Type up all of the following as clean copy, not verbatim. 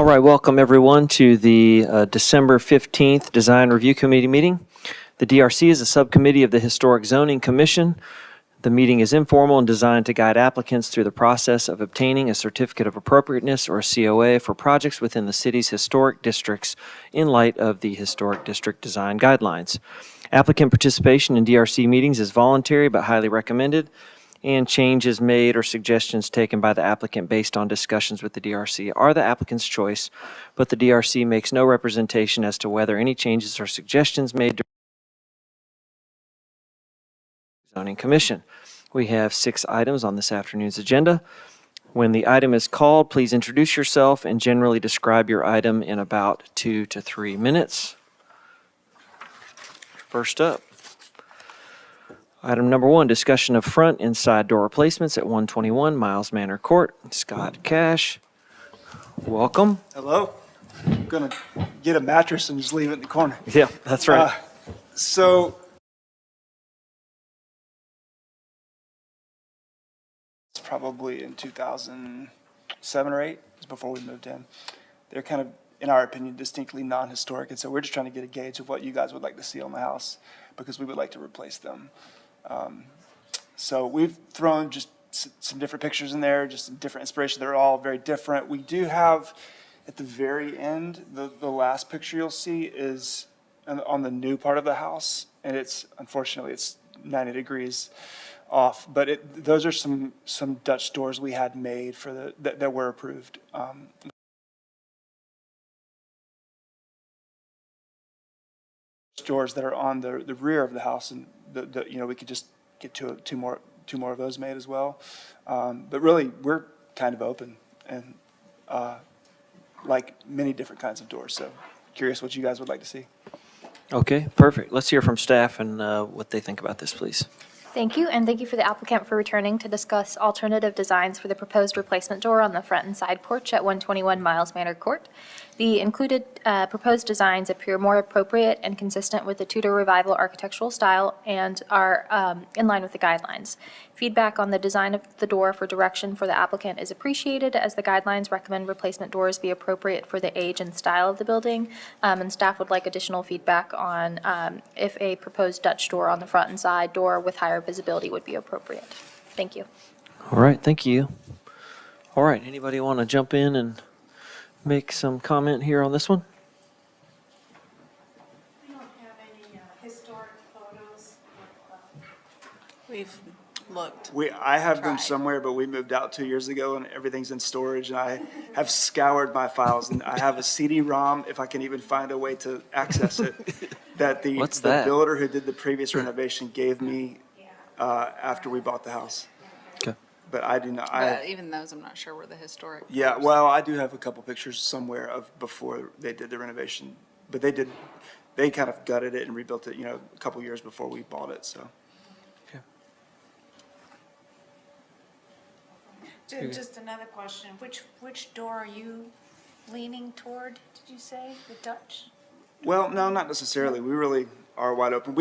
right, welcome everyone to the December 15th Design Review Committee meeting. The DRC is a subcommittee of the Historic Zoning Commission. The meeting is informal and designed to guide applicants through the process of obtaining a certificate of appropriateness or a COA for projects within the city's historic districts in light of the Historic District Design Guidelines. Applicant participation in DRC meetings is voluntary but highly recommended, and changes made or suggestions taken by the applicant based on discussions with the DRC are the applicant's choice, but the DRC makes no representation as to whether any changes or suggestions made during the Zoning Commission. We have 6 items on this afternoon's agenda. When the item is called, please introduce yourself and generally describe your item in about 2 to 3 minutes. First up, item number 1, discussion of front and side door replacements at 121 Miles Manor Court. Scott Cash, welcome. Hello. I'm gonna get a mattress and just leave it in the corner. Yeah, that's right. So it's probably in 2007 or 8, it's before we moved in. They're kind of, in our opinion, distinctly non-historic, and so we're just trying to get a gauge of what you guys would like to see on the house, because we would like to replace them. So we've thrown just some different pictures in there, just some different inspiration. They're all very different. We do have, at the very end, the last picture you'll see is on the new part of the house, and unfortunately it's 90 degrees off. But those are some Dutch doors we had made for that were approved. Doors that are on the rear of the house, and we could just get two more of those made as well. But really, we're kind of open and like many different kinds of doors. So curious what you guys would like to see. Okay, perfect. Let's hear from staff and what they think about this, please. Thank you, and thank you for the applicant for returning to discuss alternative designs for the proposed replacement door on the front and side porch at 121 Miles Manor Court. The included proposed designs appear more appropriate and consistent with the Tudor Revival architectural style and are in line with the guidelines. Feedback on the design of the door for direction for the applicant is appreciated, as the guidelines recommend replacement doors be appropriate for the age and style of the building, and staff would like additional feedback on if a proposed Dutch door on the front and side door with higher visibility would be appropriate. Thank you. All right, thank you. All right, anybody want to jump in and make some comment here on this one? We don't have any historic photos. We've looked. I have them Tried. somewhere, but we moved out 2 years ago, and everything's in storage. And I have scoured my files, and I have a CD-ROM, if I can even find a way to access it, that the What's that? builder who did the previous renovation gave me after we bought the house. Okay. But I do not. But even those, I'm not sure were the historic. Yeah, photos. well, I do have a couple pictures somewhere of before they did the renovation, but they kind of gutted it and rebuilt it, a couple years before we bought it, so. Just another question, which door are you leaning toward, did you say, the Dutch? Well, no, not necessarily. We really are wide open.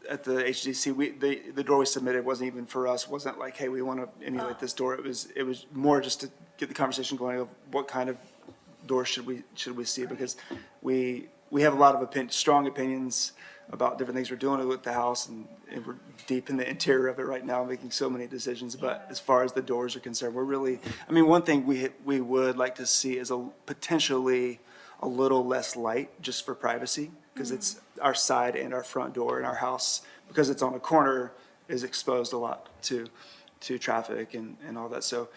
At the HDC, the door we submitted wasn't even for us, wasn't like, hey, we want to emulate this door. It was more just to get the conversation going of what kind of door should we see, because we have a lot of strong opinions about different things we're doing with the house, and we're deep in the interior of it right now, making so many decisions. But as far as the doors are concerned, we're really, one thing we would like to see is potentially a little less light, just for privacy, because it's our side and our front door in our house, because it's on a corner, is exposed a lot to traffic and all that. So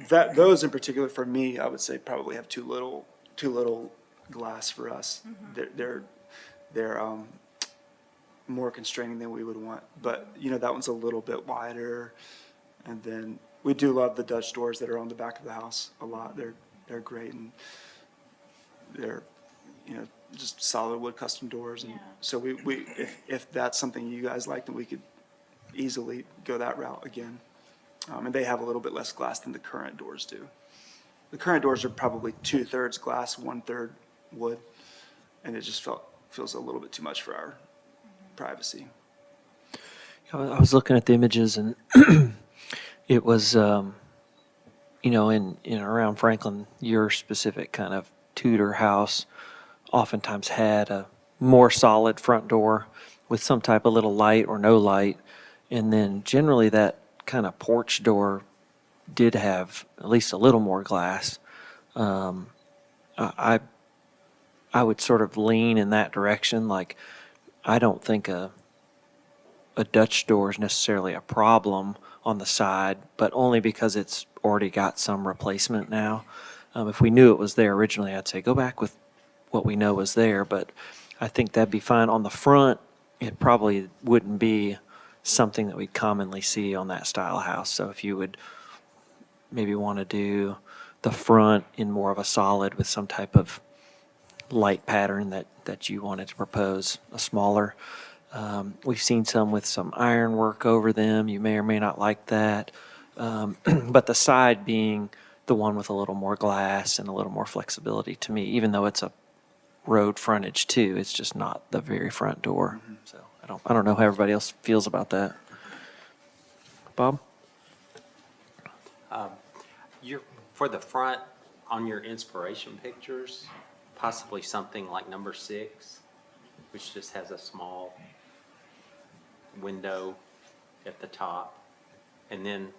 those in particular, for me, I would say probably have too little glass for us. They're more constraining than we would want. But, that one's a little bit wider. And then we do love the Dutch doors that are on the back of the house a lot. They're great, and they're, just solid wood custom doors. And so if that's something you guys like, then we could easily go that route again. And they have a little bit less glass than the current doors do. The current doors are probably 2/3 glass, 1/3 wood. And it just feels a little bit too much for our privacy. I was looking at the images, and it was, in around Franklin, your specific kind of Tudor house oftentimes had a more solid front door with some type of little light or no light. And then generally that kind of porch door did have at least a little more glass. I would sort of lean in that direction. Like, I don't think a Dutch door is necessarily a problem on the side, but only because it's already got some replacement now. If we knew it was there originally, I'd say go back with what we know was there, but I think that'd be fine. On the front, it probably wouldn't be something that we commonly see on that style house. So if you would maybe want to do the front in more of a solid with some type of light pattern that you wanted to propose, a smaller. We've seen some with some ironwork over them. You may or may not like that. But the side being the one with a little more glass and a little more flexibility to me, even though it's a road frontage too, it's just not the very front door. So I don't know how everybody else feels about that. Bob? For the front, on your inspiration pictures, possibly something like number 6, which just has a small window at the top. And then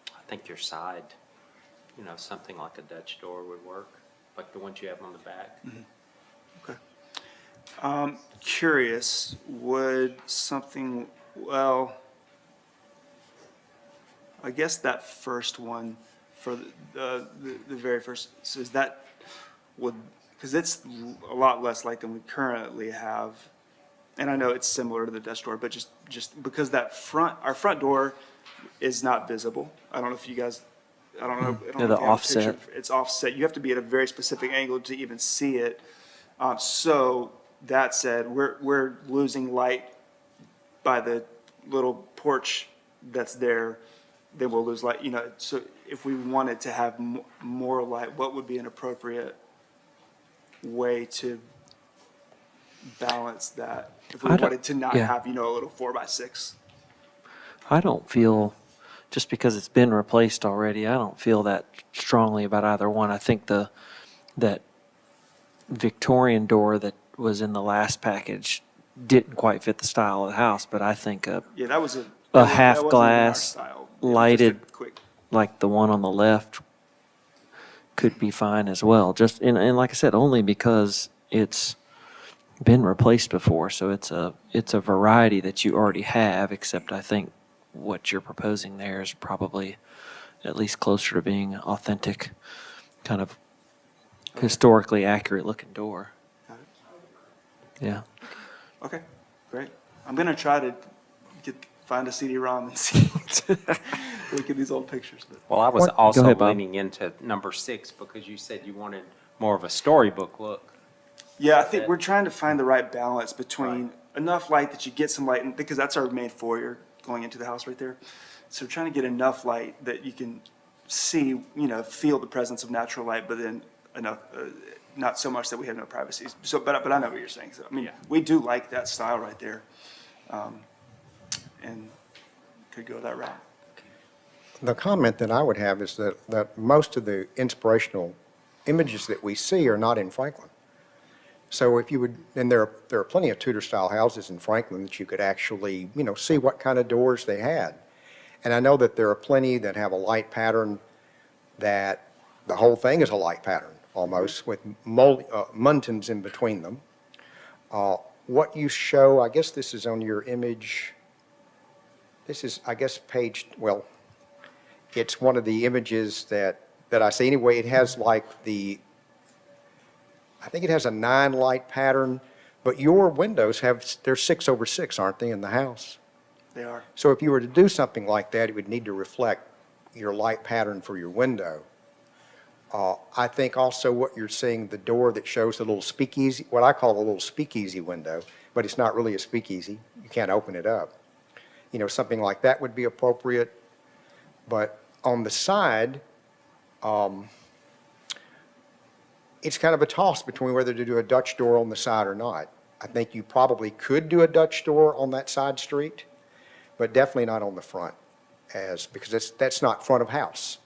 I think your side, something like a Dutch door would work, like the ones you have on the back. Okay. Curious, would something, well, I guess that first one for the very first, so is that, because it's a lot less light than we currently have. And I know it's similar to the Dutch door, but just because our front door is not visible. I don't know if you guys, I don't know. I don't know Yeah, if the you have a offset. picture. It's offset. You have to be at a very specific angle to even see it. So that said, we're losing light by the little porch that's there. Then we'll lose light. So if we wanted to have more light, what would be an appropriate way to balance that? If we I don't- wanted to not yeah. have, a little 4x6. I don't feel, just because it's been replaced already, I don't feel that strongly about either one. I think that Victorian door that was in the last package didn't quite fit the style of the house, but I think Yeah, that was half that wasn't even our glass, style. It was just a lighted, quick. like the one on the left, could be fine as well. Just and like I said, only because it's been replaced before, so it's a variety that you already have. Except I think what you're proposing there is probably at least closer to being authentic, kind of historically accurate looking door. Got it. Yeah. Okay, great. I'm gonna try to find a CD-ROM and see, look at these old pictures. But Well, I was Go also ahead, Bob. leaning into number 6 because you said you wanted more of a storybook look. yeah, I think we're trying to find the right balance between Right. enough light that you get some light, because that's our main foyer going into the house right there. So we're trying to get enough light that you can see, feel the presence of natural light, but then enough, not so much that we have no privacy. So, but I know what you're saying. So, I mean, Yeah. we do like that style right there, and could go that route. The comment that I would have is that most of the inspirational images that we see are not in Franklin. So if you would, and there are plenty of Tudor-style houses in Franklin that you could actually, see what kind of doors they had. And I know that there are plenty that have a light pattern that the whole thing is a light pattern almost, with muntins in between them. What you show, I guess this is on your image, this is, I guess, it's one of the images that I see. Anyway, it has like I think it has a 9 light pattern, but your windows they're 6/6, aren't they, in the house? They are. So if you were to do something like that, it would need to reflect your light pattern for your window. I think also what you're seeing, the door that shows the little speakeasy, what I call a little speakeasy window, but it's not really a speakeasy. You can't open it up. Something like that would be appropriate. But on the side, it's kind of a toss between whether to do a Dutch door on the side or not. I think you probably could do a Dutch door on that side street, but definitely not on the front, because that's not front of house.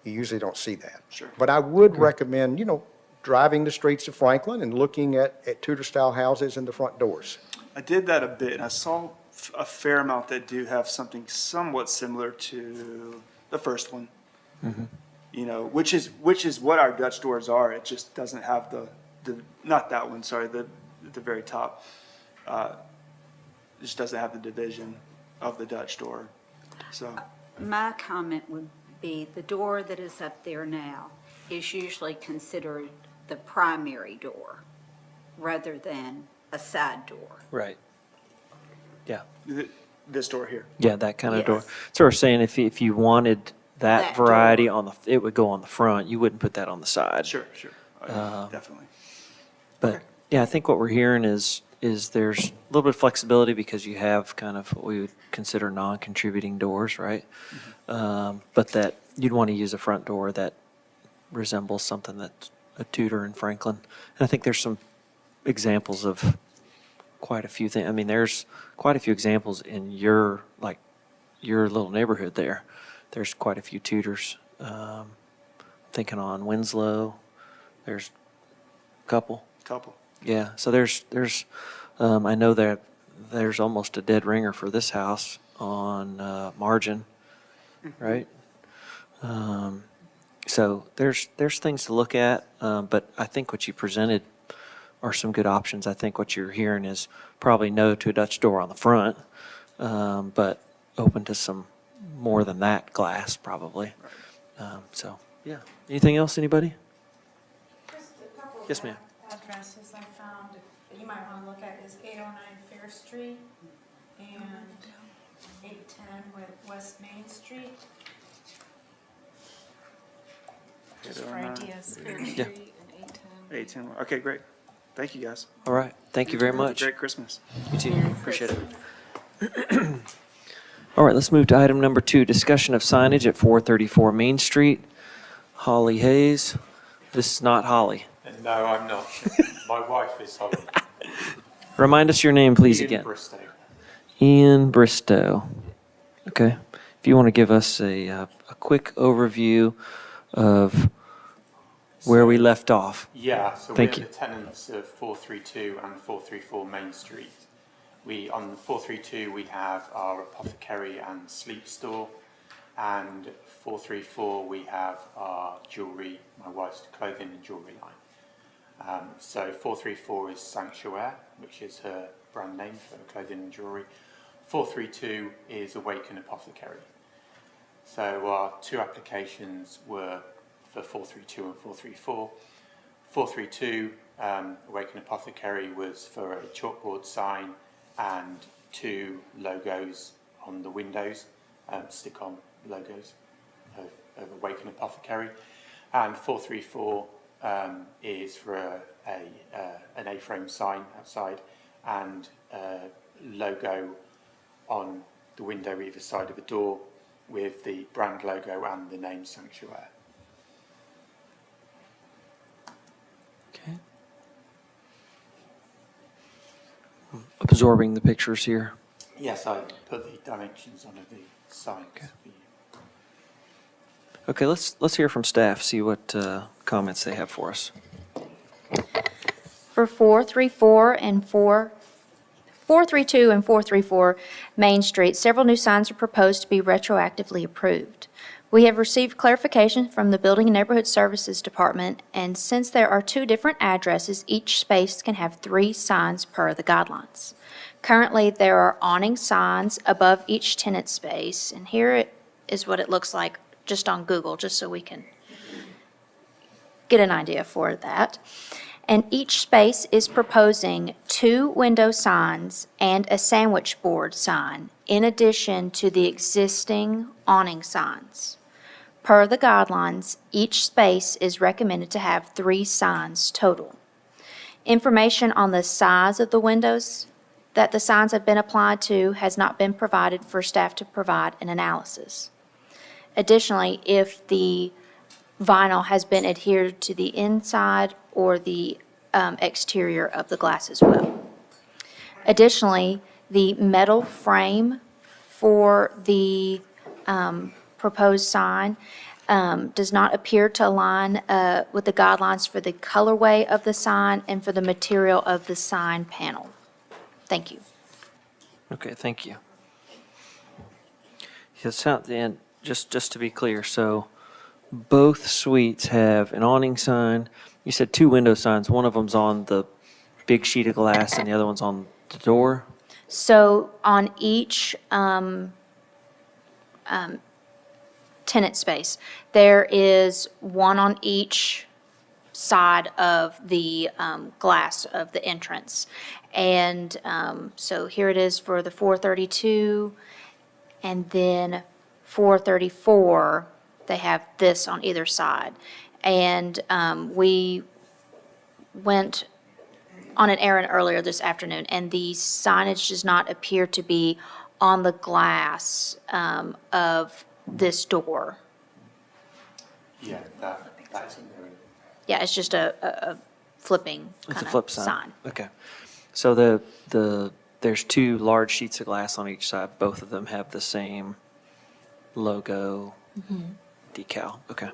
You usually don't see that. Sure. But I would recommend, driving the streets of Franklin and looking at Tudor-style houses and the front doors. I did that a bit, and I saw a fair amount that do have something somewhat similar to the first one. Which is what our Dutch doors are. It just doesn't have not that one, sorry, at the very top. It just doesn't have the division of the Dutch door. So, My comment would be the door that is up there now is usually considered the primary door rather than a side door. Right. Yeah. this door here. Yeah, that kind of door. Yes. So we're saying if you wanted that That variety door. it would go on the front. You wouldn't put that on the side. Sure. Definitely. But yeah, I think what we're hearing is there's a little bit of flexibility because you have kind of what we would consider non-contributing doors, right? But that you'd want to use a front door that resembles something that's a Tudor in Franklin. And I think there's some examples of quite a few things. I mean, there's quite a few examples in your little neighborhood there. There's quite a few Tudors. Thinking on Winslow, there's a couple. Yeah, so there's I know that there's almost a dead ringer for this house on Margin, right? So there's things to look at, but I think what you presented are some good options. I think what you're hearing is probably no to a Dutch door on the front, but open to some more than that glass probably. So yeah, anything else, anybody? Just a couple Yes, ma'am. addresses I found that you might want to look at is 809 Fair Street and 810 West Main Street. Just for 809. ideas. Fair Yeah. Street and 810. 810. Okay, great. Thank you, guys. All right, thank you very Have a much. Great Christmas. You too, appreciate it. All right, let's move to item number 2, discussion of signage at 434 Main Street. Holly Hayes. This is not Holly. No, I'm not. My wife is Holly. Remind us your name, please, Ian again. Bristow. Ian Bristow. Okay, if you want to give us a quick overview of where we left off. Yeah, so Thank we're you. the tenants of 432 and 434 Main Street. On the 432, we have our apothecary and sleep store, and 434, we have our jewellery, my wife's clothing and jewellery line. So 434 is Sanctuaire, which is her brand name for clothing and jewellery. 432 is Awaken Apothecary. So our two applications were for 432 and 434. 432, Awaken Apothecary, was for a chalkboard sign and 2 logos on the windows, stick-on logos of Awaken Apothecary. And 434 is for an A-frame sign outside and a logo on the window either side of the door with the brand logo and the name Sanctuaire. Okay. Absorbing the pictures here. Yes, I put the dimensions on the signs for you. Okay, let's hear from staff, see what comments they have for us. For 434 and 432 and 434 Main Street, several new signs are proposed to be retroactively approved. We have received clarification from the Building and Neighborhood Services Department, and since there are 2 different addresses, each space can have 3 signs per the guidelines. Currently, there are awning signs above each tenant space, and here it is what it looks like just on Google, just so we can get an idea for that. And each space is proposing 2 window signs and a sandwich board sign, in addition to the existing awning signs. Per the guidelines, each space is recommended to have 3 signs total. Information on the size of the windows that the signs have been applied to has not been provided for staff to provide an analysis. Additionally, if the vinyl has been adhered to the inside or the exterior of the glass as well. Additionally, the metal frame for the proposed sign does not appear to align with the guidelines for the colorway of the sign and for the material of the sign panel. Thank you. Okay, thank you. And just to be clear, so both suites have an awning sign. You said two window signs. One of them's on the big sheet of glass and the other one's on the door? So on each tenant space, there is one on each side of the glass of the entrance. And so here it is for the 432, and then 434, they have this on either side. And we went on an errand earlier this afternoon, and the signage does not appear to be on the glass of this door. Yeah, that's in there. Yeah, it's just a flipping It's a kind flip of sign. sign. Okay. So there's two large sheets of glass on each side. Both of them have the same logo decal. Okay.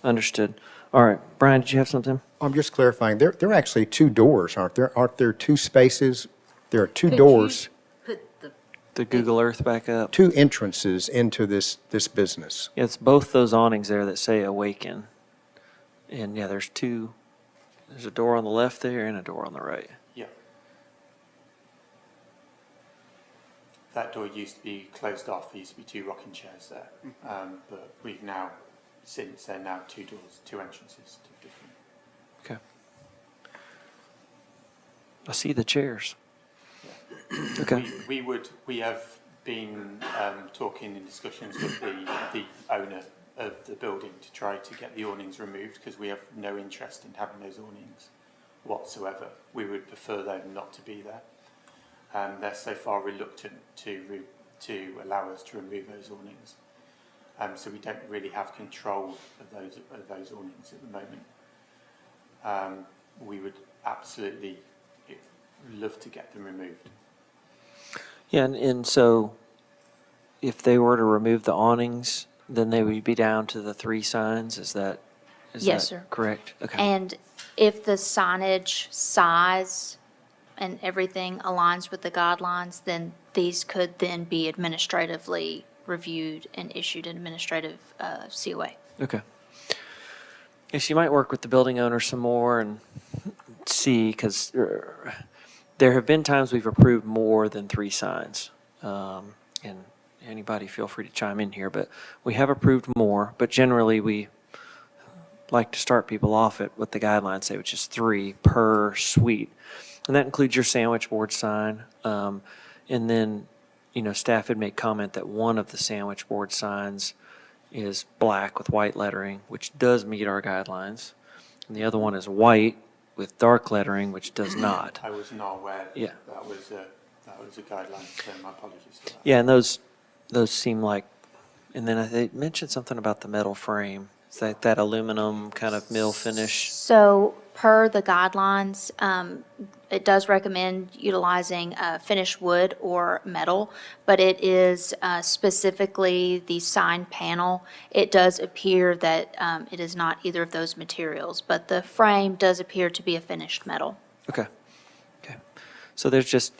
Understood. All right. Brian, did you have something? I'm just clarifying, there are actually two doors, aren't there? Aren't there two spaces? There are two doors, Put the, The Google Earth back up. two entrances into this business. Yeah, it's both those awnings there that say Awaken. And yeah, there's a door on the left there and a door on the right. Yeah. That door used to be closed off. There used to be two rocking chairs there. But we've now, since they're now two doors, two entrances to different. Okay. I see the chairs. Okay. We have been talking in discussions with the owner of the building to try to get the awnings removed, because we have no interest in having those awnings whatsoever. We would prefer them not to be there. They're so far reluctant to allow us to remove those awnings. So we don't really have control of those awnings at the moment. We would absolutely love to get them removed. Yeah, and so if they were to remove the awnings, then they would be down to the three signs. Is that Yes, sir. correct? Okay. And if the signage size and everything aligns with the guidelines, then these could then be administratively reviewed and issued an administrative COA. Okay. Yes, you might work with the building owner some more and see, because there have been times we've approved more than three signs. And anybody feel free to chime in here, but we have approved more, but generally we like to start people off at what the guidelines say, which is 3 per suite. And that includes your sandwich board sign. And then, staff had made comment that one of the sandwich board signs is black with white lettering, which does meet our guidelines. And the other one is white with dark lettering, which does not. I was not aware Yeah. that was a guideline, so my apologies for that. Yeah, and those seem like, and then they mentioned something about the metal frame. Is that aluminum kind of mill finish? So per the guidelines, it does recommend utilizing finished wood or metal, but it is specifically the sign panel. It does appear that it is not either of those materials, but the frame does appear to be a finished metal. Okay. So there's just,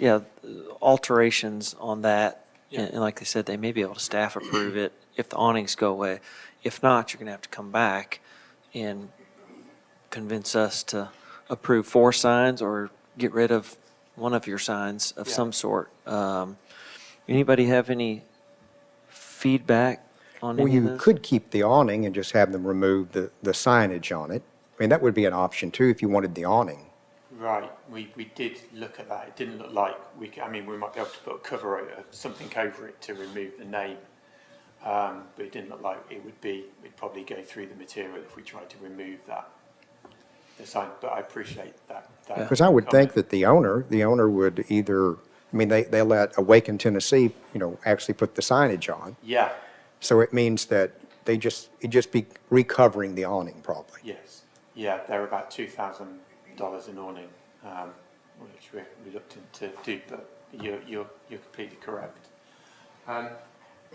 alterations on that. And like they said, they may be able to staff approve it if the awnings go away. If not, you're going to have to come back and convince us to approve 4 signs or get rid of one of your signs of some sort. Anybody have any feedback on Well, any of you this? could keep the awning and just have them remove the signage on it. I mean, that would be an option too, if you wanted the awning. Right, we did look at that. It didn't look like we might be able to put a cover over, something over it to remove the name. But it didn't look like we'd probably go through the material if we tried to remove the sign, but I appreciate that. Because I would think comment. that the owner would either, they let Awaken Tennessee, actually put the signage on. Yeah, So it means that it'd just be recovering the awning probably. yes, yeah, they're about $2,000 an awning, which we're reluctant to do, but you're completely correct.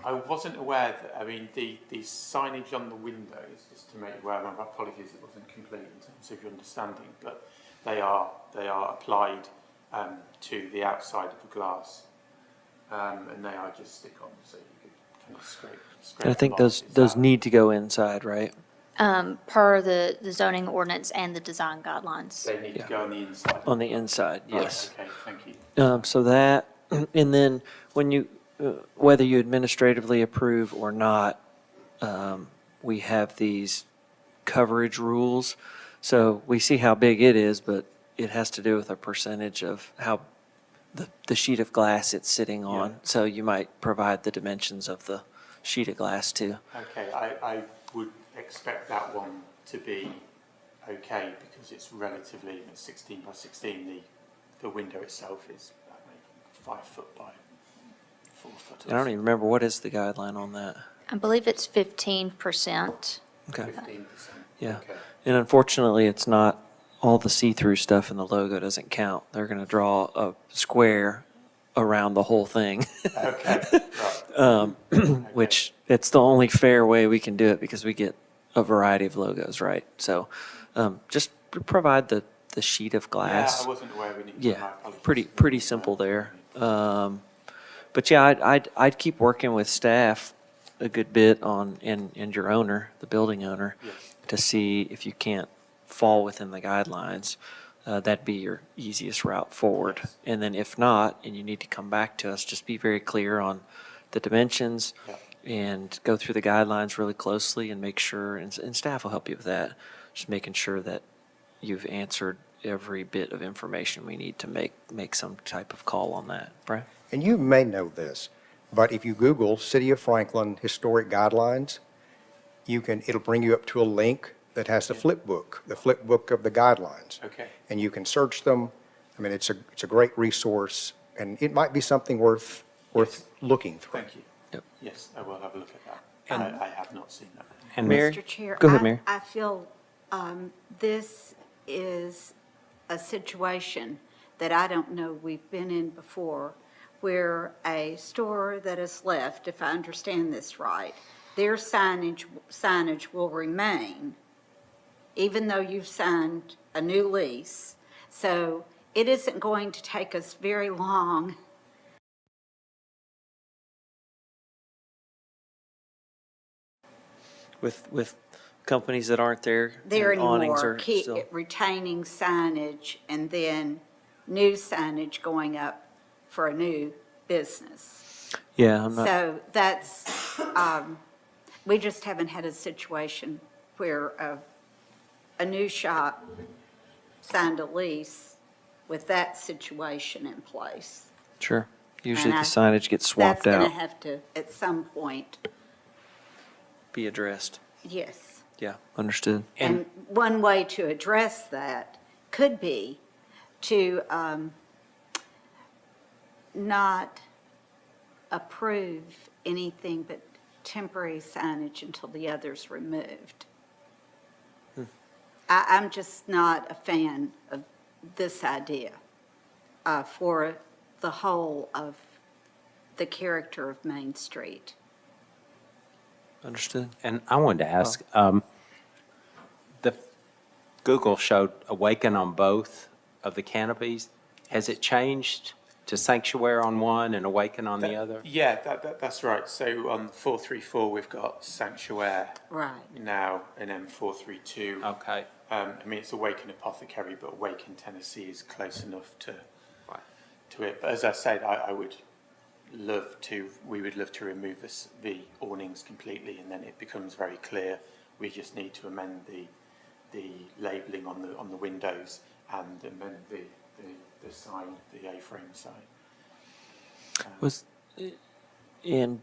I wasn't aware that, I mean, the signage on the windows, just to make you aware, my apologies, it wasn't complete in terms of your understanding, but they are applied to the outside of the glass, and they are just stick on, so you could kind of scrape And I think them off. those need to go inside, right? Per the zoning ordinance and the design guidelines. They need to Yeah. go on the inside. On the inside, Right, yes. Okay, thank you. So that, and then when you, whether you administratively approve or not, we have these coverage rules. So we see how big it is, but it has to do with a percentage of how the sheet of glass it's sitting on. Yeah. So you might provide the dimensions of the sheet of glass too. Okay, I would expect that one to be okay because it's relatively 16 by 16. The window itself is maybe 5 foot by 4 foot. I don't even remember, what is the guideline on that? I believe it's 15%. Okay. 15%. Yeah. Okay. And unfortunately, it's not, all the see-through stuff in the logo doesn't count. They're going to draw a square around the whole thing, Okay, right. which it's the only fair way we can do it because we get a variety of logos, right? So just provide the sheet of glass. Yeah, I wasn't aware we needed. Yeah, my apologies. pretty simple there. But yeah, I'd keep working with staff a good bit on, and your owner, the building owner, Yes. to see if you can't fall within the guidelines. That'd be your easiest route forward. Yes. And then if not, and you need to come back to us, just be very clear on the dimensions Yeah. and go through the guidelines really closely and make sure, and staff will help you with that, just making sure that you've answered every bit of information we need to make some type of call on that. Brian? And you may know this, but if you Google City of Franklin Historic Guidelines, it'll bring you up to a link that has the flip book of the guidelines. Okay. And you can search them. I mean, it's a great resource, and it might be something worth looking through. Thank you. Yep. Yes, I will have a look at that. I have not seen that. And Mary? Mr. Chair. Go ahead, Mary. I feel this is a situation that I don't know we've been in before, where a store that is left, if I understand this right, their signage will remain, even though you've signed a new lease. So it isn't going to take us very long With companies that aren't there. there and awnings anymore, are keep still- retaining signage and then new signage going up for a new business. Yeah, I'm not, So that's, we just haven't had a situation where a new shop signed a lease with that situation in place. sure. Usually the And signage gets That's swapped going to out, have to, at some point, be addressed. yes. Yeah, understood. And one way to address that could be to not approve anything but temporary signage until the other's removed. I'm just not a fan of this idea for the whole of the character of Main Street. Understood. And I wanted to ask, the Google showed Awaken on both of the canopies. Has it changed to Sanctuary on one and Awaken on the other? Yeah, that's right. So on 434, we've got Sanctuary Right. now, and then 432. Okay. I mean, it's Awaken Apothecary, but Awaken Tennessee is close enough to it. But as I said, we would love to remove the awnings completely, and then it becomes very clear. We just need to amend the labelling on the windows and amend the sign, the A-frame sign. Was, and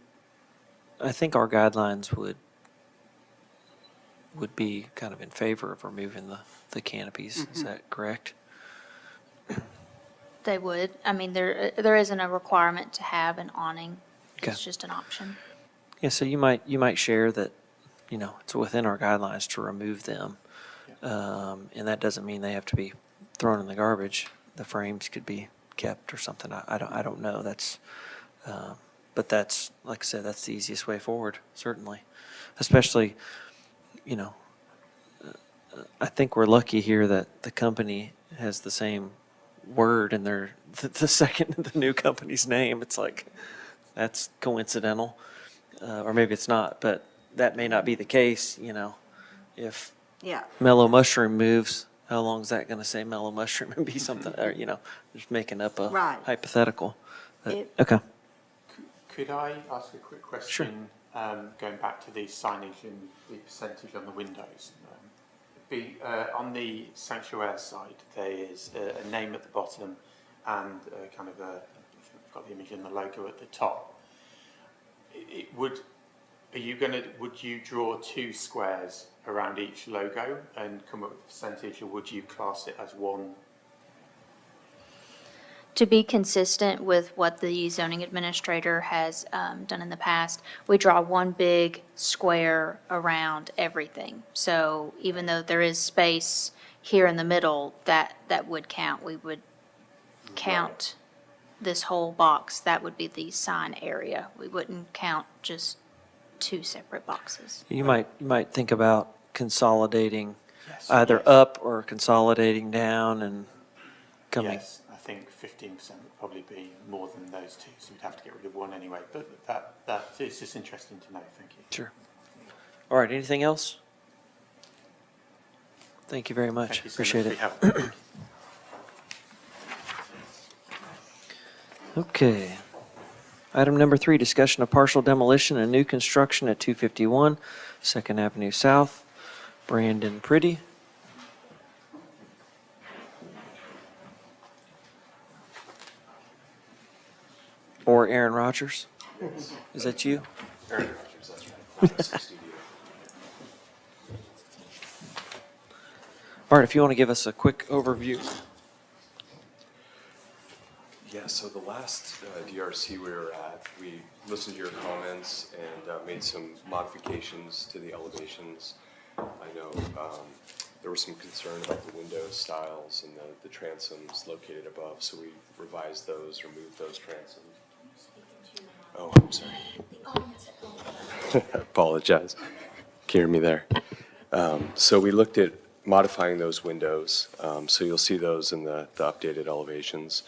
I think our guidelines would be kind of in favor of removing the canopies. Is that correct? They would. I mean, there isn't a requirement to have an awning. Okay. It's just an option. Yeah, so you might share that, it's within our guidelines to remove them. And that doesn't mean they have to be thrown in the garbage. The frames could be kept or something. I don't know. That's, But that's, like I said, that's the easiest way forward, certainly. Especially, you know, I think we're lucky here that the company has the same word in their, the second, the new company's name. It's like, that's coincidental. Or maybe it's not, but that may not be the case, you know. If Yeah. Mellow Mushroom moves, how long is that going to say Mellow Mushroom and be something, or, you know, just making up a Right. hypothetical. But- It- Okay. Could I ask a quick question? Going back to the signage and the percentage on the windows. On the sanctuary side, there is a name at the bottom and kind of a, I've got the image in the logo at the top. Would you draw 2 squares around each logo and come up with a percentage, or would you class it as one? To be consistent with what the zoning administrator has done in the past, we draw one big square around everything. So even though there is space here in the middle, that would count. We would count this whole box. That would be the sign area. We wouldn't count just 2 separate boxes. You might think about consolidating Yes. either up or consolidating down and coming. Yes, I think 15% would probably be more than those 2, so we'd have to get rid of 1 anyway. But that is just interesting to know. Thank you. Sure. All right, anything else? Thank you very much. Thank you so Appreciate much it. for your help. Okay. Item number 3, discussion of partial demolition and new construction at 251 Second Avenue South. Brandon Pretty. Or Aaron Rodgers? Is that you? Aaron Rodgers, that's right. All right, if you want to give us a quick overview. Yeah, so the last DRC we were at, we listened to your comments and made some modifications to the elevations. I know there was some concern about the window styles and the transoms located above, so we revised those, removed those transoms. Oh, I'm sorry. I apologize. Can you hear me there? So we looked at modifying those windows, so you'll see those in the updated elevations.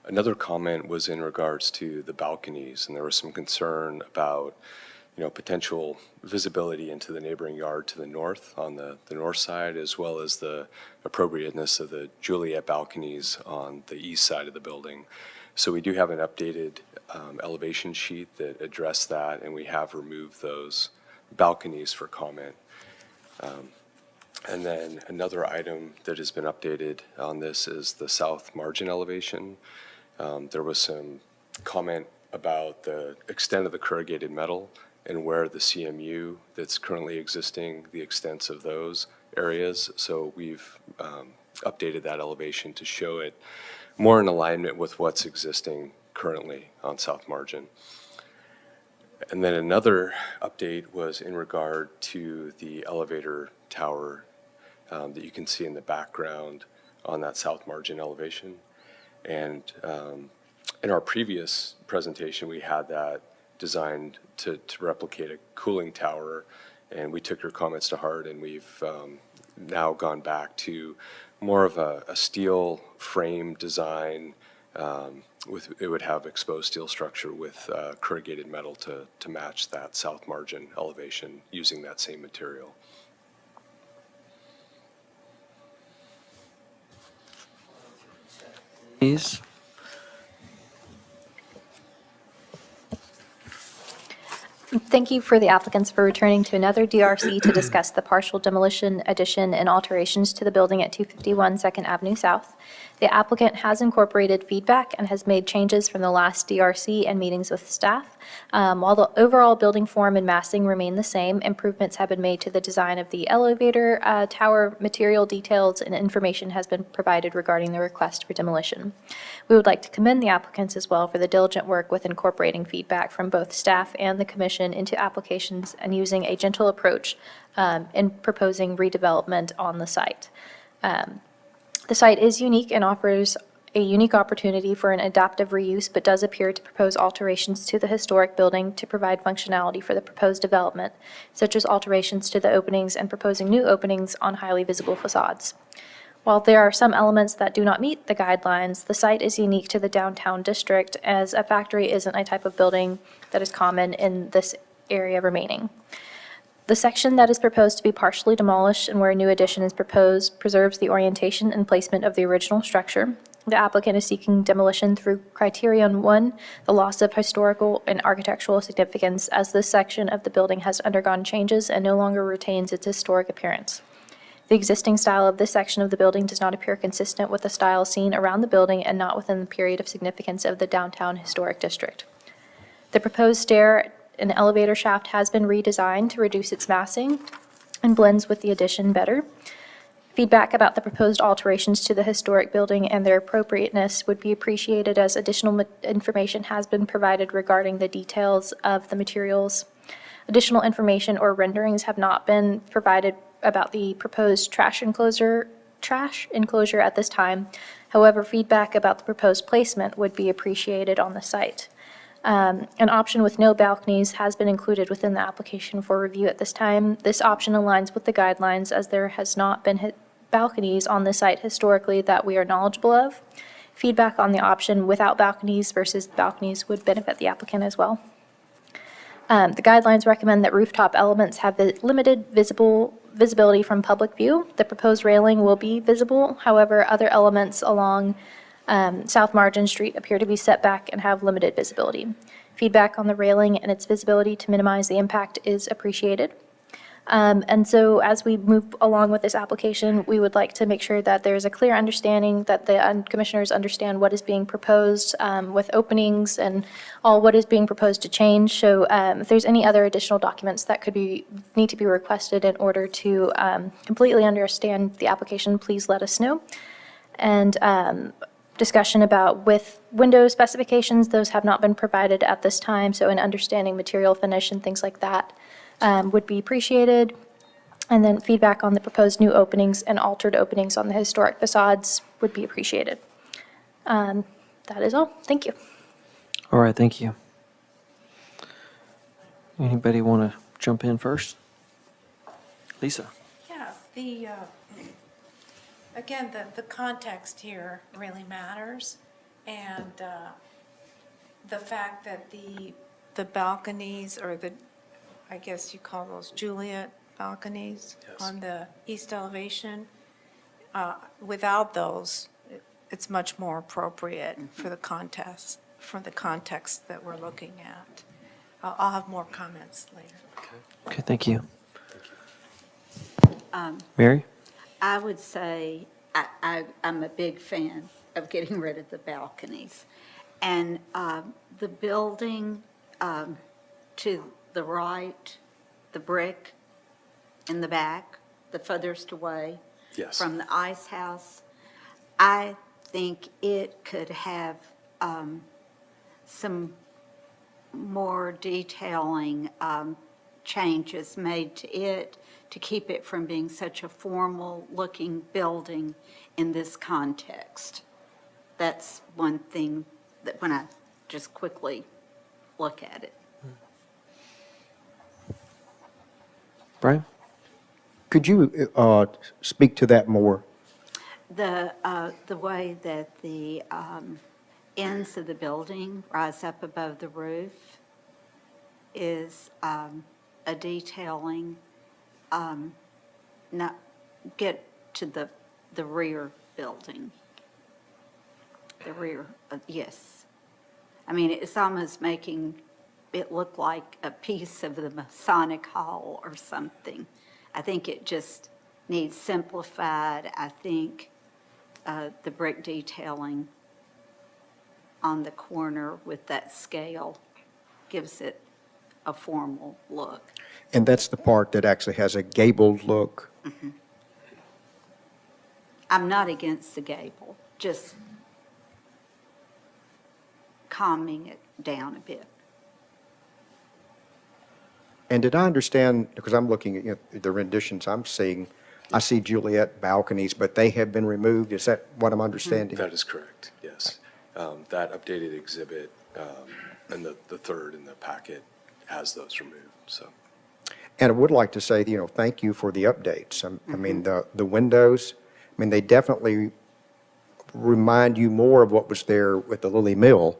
Another comment was in regards to the balconies, and there was some concern about, potential visibility into the neighboring yard to the north, on the north side, as well as the appropriateness of the Juliet balconies on the east side of the building. So we do have an updated elevation sheet that addressed that, and we have removed those balconies for comment. And then another item that has been updated on this is the south margin elevation. There was some comment about the extent of the corrugated metal and where the CMU that's currently existing, the extents of those areas. So we've updated that elevation to show it more in alignment with what's existing currently on South Margin. And then another update was in regard to the elevator tower that you can see in the background on that South Margin elevation. And in our previous presentation, we had that designed to replicate a cooling tower, and we took your comments to heart, and we've now gone back to more of a steel frame design. It would have exposed steel structure with corrugated metal to match that South Margin elevation using that same material. Please. Thank you for the applicants for returning to another DRC to discuss the partial demolition, addition, and alterations to the building at 251 Second Avenue South. The applicant has incorporated feedback and has made changes from the last DRC and meetings with staff. While the overall building form and massing remain the same, improvements have been made to the design of the elevator tower, material details, and information has been provided regarding the request for demolition. We would like to commend the applicants as well for the diligent work with incorporating feedback from both staff and the commission into applications and using a gentle approach in proposing redevelopment on the site. The site is unique and offers a unique opportunity for an adaptive reuse, but does appear to propose alterations to the historic building to provide functionality for the proposed development, such as alterations to the openings and proposing new openings on highly visible facades. While there are some elements that do not meet the guidelines, the site is unique to the downtown district, as a factory isn't a type of building that is common in this area remaining. The section that is proposed to be partially demolished and where a new addition is proposed preserves the orientation and placement of the original structure. The applicant is seeking demolition through criterion 1, the loss of historical and architectural significance, as this section of the building has undergone changes and no longer retains its historic appearance. The existing style of this section of the building does not appear consistent with the style seen around the building and not within the period of significance of the downtown historic district. The proposed stair and elevator shaft has been redesigned to reduce its massing and blends with the addition better. Feedback about the proposed alterations to the historic building and their appropriateness would be appreciated, as additional information has been provided regarding the details of the materials. Additional information or renderings have not been provided about the proposed trash enclosure at this time. However, feedback about the proposed placement would be appreciated on the site. An option with no balconies has been included within the application for review at this time. This option aligns with the guidelines, as there has not been balconies on the site historically that we are knowledgeable of. Feedback on the option without balconies versus balconies would benefit the applicant as well. The guidelines recommend that rooftop elements have limited visibility from public view. The proposed railing will be visible. However, other elements along South Margin Street appear to be set back and have limited visibility. Feedback on the railing and its visibility to minimize the impact is appreciated. And so as we move along with this application, we would like to make sure that there's a clear understanding, that the commissioners understand what is being proposed with openings and all what is being proposed to change. So if there's any other additional documents that need to be requested in order to completely understand the application, please let us know. And discussion about with window specifications, those have not been provided at this time, so in understanding material finish and things like that would be appreciated. And then feedback on the proposed new openings and altered openings on the historic facades would be appreciated. That is all. Thank you. All right, thank you. Anybody want to jump in first? Lisa? Yeah, again, the context here really matters, and the fact that the balconies, or I guess you call those Juliet balconies on the east elevation, without those, it's much more appropriate for the context that we're looking at. I'll have more comments later. Okay, thank you. Mary? I would say I'm a big fan of getting rid of the balconies. And the building to the right, the brick in the back, the furthest away Yes. from the ice house, I think it could have some more detailing changes made to it to keep it from being such a formal-looking building in this context. That's one thing that when I just quickly look at it. Brian? Could you speak to that more? The way that the ends of the building rise up above the roof is a detailing, not get to the rear building. The rear, yes. I mean, it's almost making it look like a piece of the Masonic Hall or something. I think it just needs simplified. I think the brick detailing on the corner with that scale gives it a formal look. And that's the part that actually has a gabled look. Mm-hmm. I'm not against the gable, just calming it down a bit. And did I understand, because I'm looking at the renditions I'm seeing, I see Juliet balconies, but they have been removed. Is that what I'm understanding? That is correct, yes. That updated exhibit, and the third in the packet has those removed, so. And I would like to say, thank you for the updates. I mean, the windows, I mean, they definitely remind you more of what was there with the Lily Mill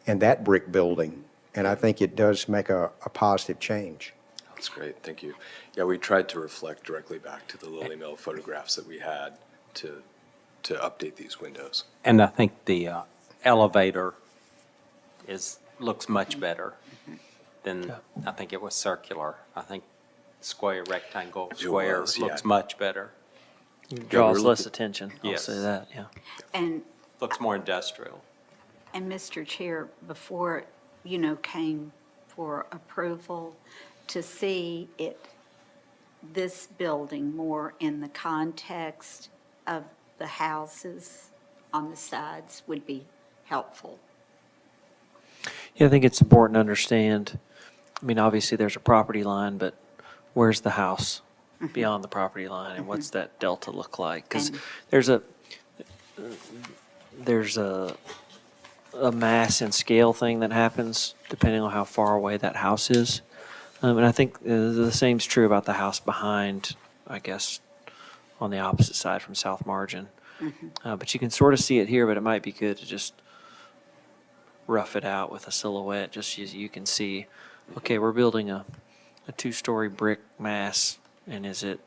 and that brick building. And I think it does make a positive change. That's great, thank you. Yeah, we tried to reflect directly back to the Lily Mill photographs that we had to update these windows. And I think the elevator looks much better than, I think it was circular. I think square, rectangle, square was, yeah. looks much better. Draws we're less looking- attention, I'll Yes. say that, yeah. And, Looks more industrial. and Mr. Chair, before, came for approval, to see this building more in the context of the houses on the sides would be helpful. Yeah, I think it's important to understand, I mean, obviously there's a property line, but where's the house beyond the property line and what's that delta look like? Because And- there's a mass and scale thing that happens depending on how far away that house is. And I think the same's true about the house behind, I guess, on the opposite side from South Margin. But you can sort of see it here, but it might be good to just rough it out with a silhouette, just so you can see, okay, we're building a two-story brick mass, and is it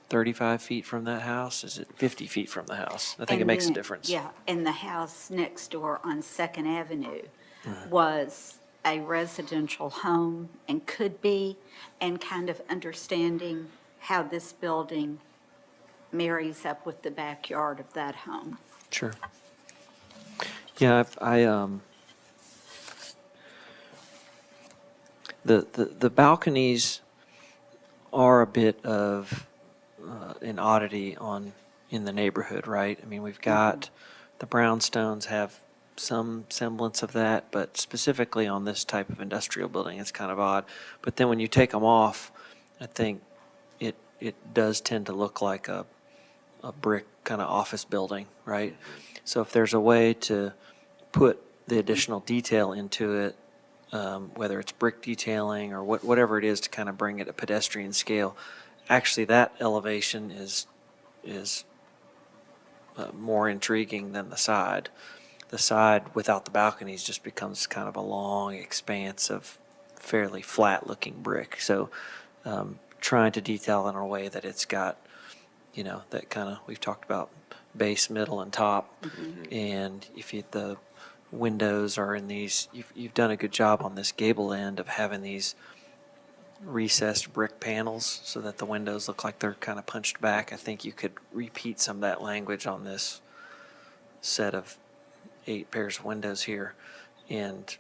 35 feet from that house? Is it 50 feet from the house? I think it And makes a then- difference. Yeah, and the house next door on Second Avenue Mm-hmm. was a residential home and could be, and kind of understanding how this building marries up with the backyard of that home. Sure. Yeah, the balconies are a bit of an oddity in the neighborhood, right? I mean, we've got, the brownstones have some semblance of that, but specifically on this type of industrial building, it's kind of odd. But then when you take them off, I think it does tend to look like a brick kind of office building, right? So if there's a way to put the additional detail into it, whether it's brick detailing or whatever it is to kind of bring it a pedestrian scale, actually that elevation is more intriguing than the side. The side without the balconies just becomes kind of a long expanse of fairly flat-looking brick. So trying to detail in a way that it's got, that kind of, we've talked about base, middle, and top. And if the windows are in these, you've done a good job on this gable end of having these recessed brick panels so that the windows look like they're kind of punched back. I think you could repeat some of that language on this set of 8 pairs of windows here and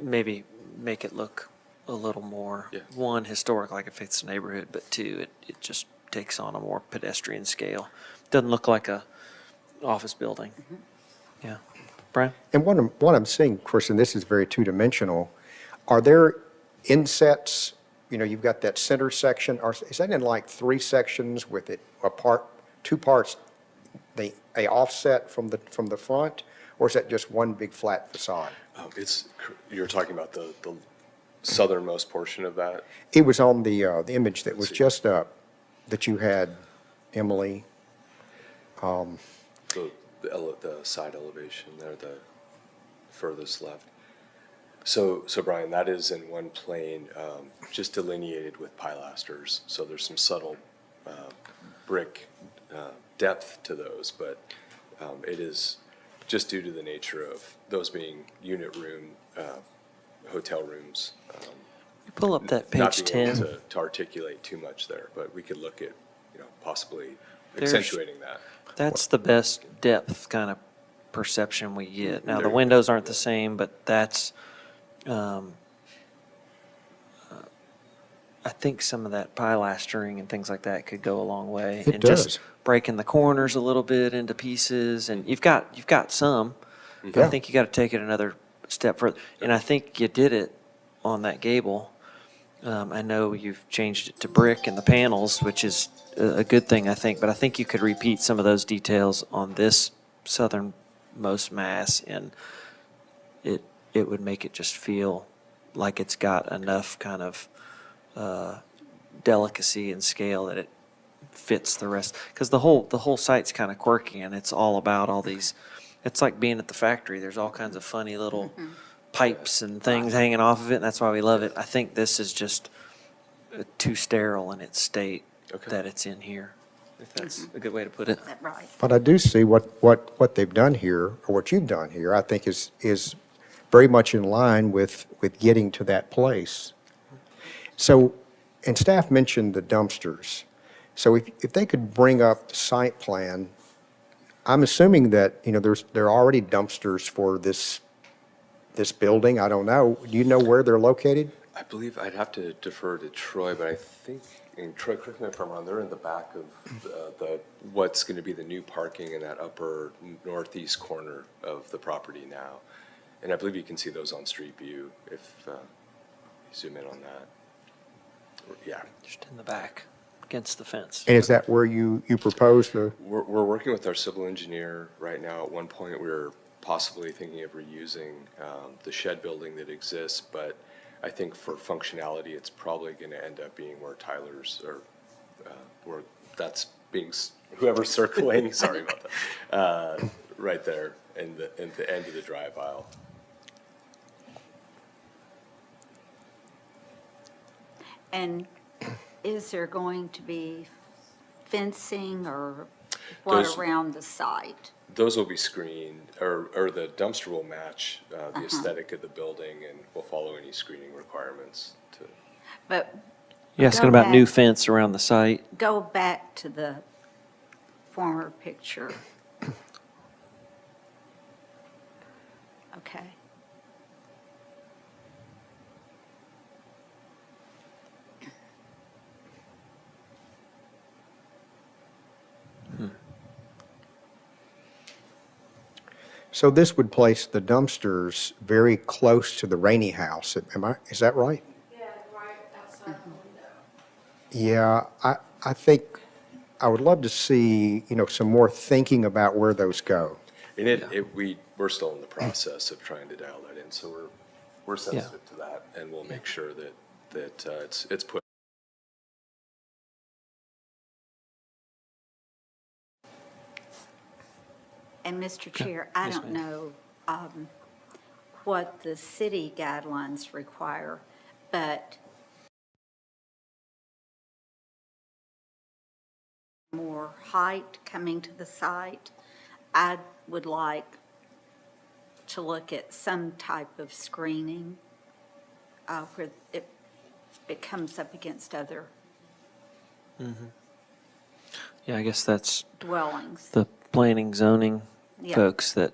maybe make it look a little more, Yeah. one, historic, like it fits the neighborhood, but two, it just takes on a more pedestrian scale. Doesn't look like a office building. Yeah. Brian? And what I'm seeing, of course, and this is very two-dimensional, are there insets, you've got that center section, or is that in like 3 sections with it, two parts, a offset from the front, or is that just one big flat facade? You're talking about the southernmost portion of that? It was on the image that was just up, that you had, Emily. The side elevation there, the furthest left. So Brian, that is in one plane, just delineated with pilasters. So there's some subtle brick depth to those, but it is just due to the nature of those being unit room, hotel rooms. Pull up that Not page being 10. able to articulate too much there, but we could look at, possibly There's- accentuating that. That's the best depth kind of perception we get. Now, the There- windows aren't the same, but that's, I think some of that pilastering and things like that could go a long way. It And just does. breaking the corners a little bit into pieces, and you've got some, but I Yeah. think you got to take it another step further. And I think you did it on that gable. I know you've changed it to brick in the panels, which is a good thing, I think, but I think you could repeat some of those details on this southernmost mass, and it would make it just feel like it's got enough kind of delicacy and scale that it fits the rest. Because the whole site's kind of quirky, and it's all about all these. It's like being at the factory. There's all kinds of funny little pipes and things hanging off of it, and that's why we love it. I think this is just too sterile in its state Okay. that it's in here, if that's a good way to put it. Is that right? But I do see what they've done here, or what you've done here, I think is very much in line with getting to that place. So, and staff mentioned the dumpsters. So if they could bring up the site plan, I'm assuming that, you know, there are already dumpsters for this building. I don't know. Do you know where they're located? I believe I'd have to defer to Troy, but I think, and Troy, correct me if I'm wrong, they're in the back of what's going to be the new parking in that upper northeast corner of the property now. And I believe you can see those on Street View if you zoom in on that. Yeah. Just in the back, against the fence. And is that where you propose the? We're working with our civil engineer right now. At one point, we were possibly thinking of reusing the shed building that exists, but I think for functionality, it's probably going to end up being where Tyler's, or where that's being, whoever's circling, sorry about that, right there in the end of the drive aisle. And is there going to be fencing or what Those- around the site? Those will be screened, or the dumpster will match the aesthetic of the building and will follow any screening requirements to. But You asking Go about new back. fence around the site? go back to the former picture. Okay. So this would place the dumpsters very close to the Rainey House. Is that right? Yeah, right outside the window. Yeah, I think I would love to see, you know, some more thinking about where those go. And we're still in the process of trying to dial that in, so we're sensitive to that, and we'll make sure that it's put. And Mr. Chair, I Yes, don't ma'am. know what the city guidelines require, but more height coming to the site, I would like to look at some type of screening where it comes up against other Yeah, I guess that's dwellings. the planning zoning Yeah. folks that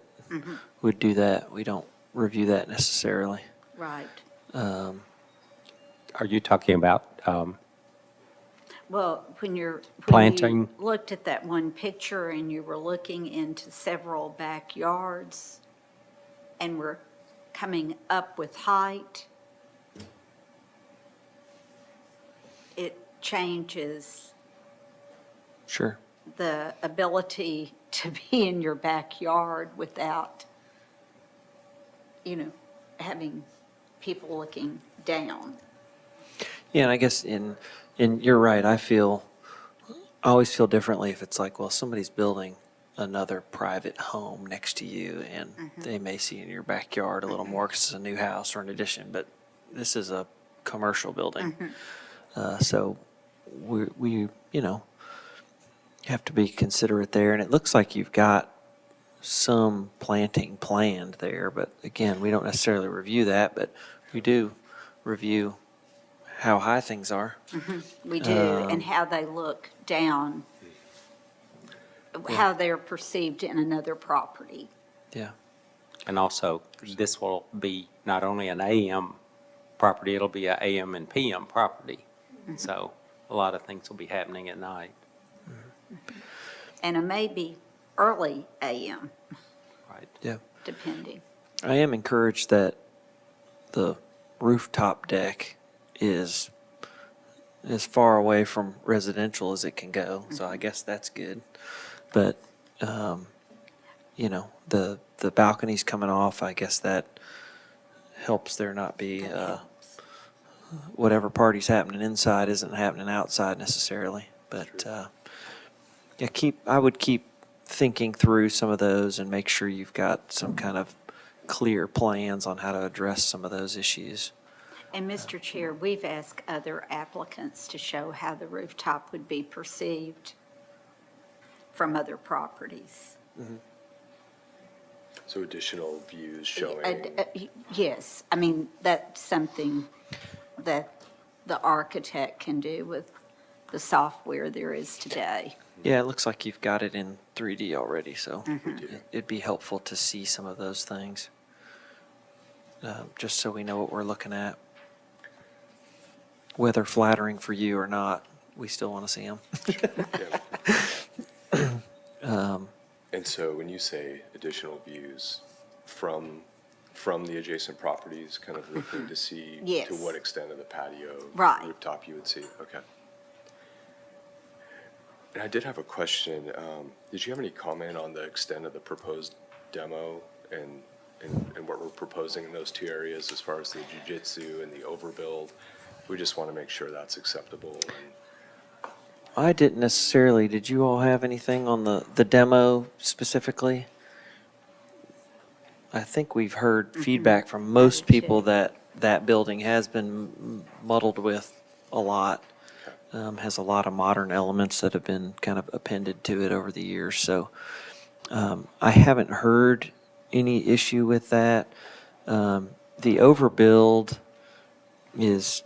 would do that. We don't review that necessarily. Right. Are you talking about, Well, when you Planting. looked at that one picture and you were looking into several backyards and were coming up with height, it changes Sure. the ability to be in your backyard without, having people looking down. Yeah, and I guess you're right. I always feel differently if it's like, well, somebody's building another private home next to you, and they may see in your backyard a little more because it's a new house or an addition, but this is a commercial building. So we have to be considerate there, and it looks like you've got some planting planned there, but again, we don't necessarily review that, but we do review how high things are. We do, and how they look down, how they're perceived in another property. Yeah. and also, this will be not only an AM property, it'll be a AM and PM property. So a lot of things will be happening at night. And it may be early AM, Right. Yeah. depending. I am encouraged that the rooftop deck is as far away from residential as it can go, so I guess that's good. But, you know, the balconies coming off, I guess that helps there not be, whatever party's happening inside isn't happening outside necessarily. But, yeah, I would keep thinking through some of those and make sure you've got some kind of clear plans on how to address some of those issues. And Mr. Chair, we've asked other applicants to show how the rooftop would be perceived from other properties. So additional views showing, Yes, I mean, that's something that the architect can do with the software there is today. Yeah, it looks like you've got it in 3D already, so it'd be helpful to see some of those things, just so we know what we're looking at. Whether flattering for you or not, we still want to see them. and so when you say additional views from the adjacent properties, kind of looking to see Yes. to what extent of the patio Right. rooftop you would see, okay. And I did have a question. Did you have any comment on the extent of the proposed demo and what we're proposing in those two areas as far as the jujitsu and the overbuild? We just want to make sure that's acceptable. I didn't necessarily, did you all have anything on the demo specifically? I think we've heard feedback from most people that that building has been muddled with a lot. Has a lot of modern elements that have been kind of appended to it over the years. So I haven't heard any issue with that. The overbuild is,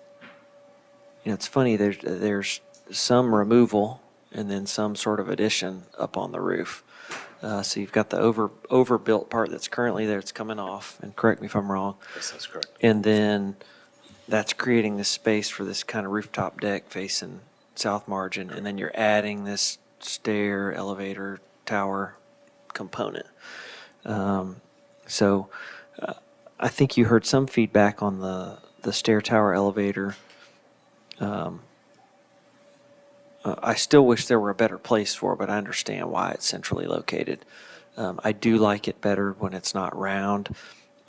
you know, it's funny, there's some removal and then some sort of addition up on the roof. So you've got the overbuilt part that's currently there, it's coming off, and correct me if I'm wrong. Yes, that's correct. And then that's creating this space for this kind of rooftop deck facing south margin, and then you're adding this stair, elevator, tower component. So I think you heard some feedback on the stair, tower, elevator. I still wish there were a better place for it, but I understand why it's centrally located. I do like it better when it's not round.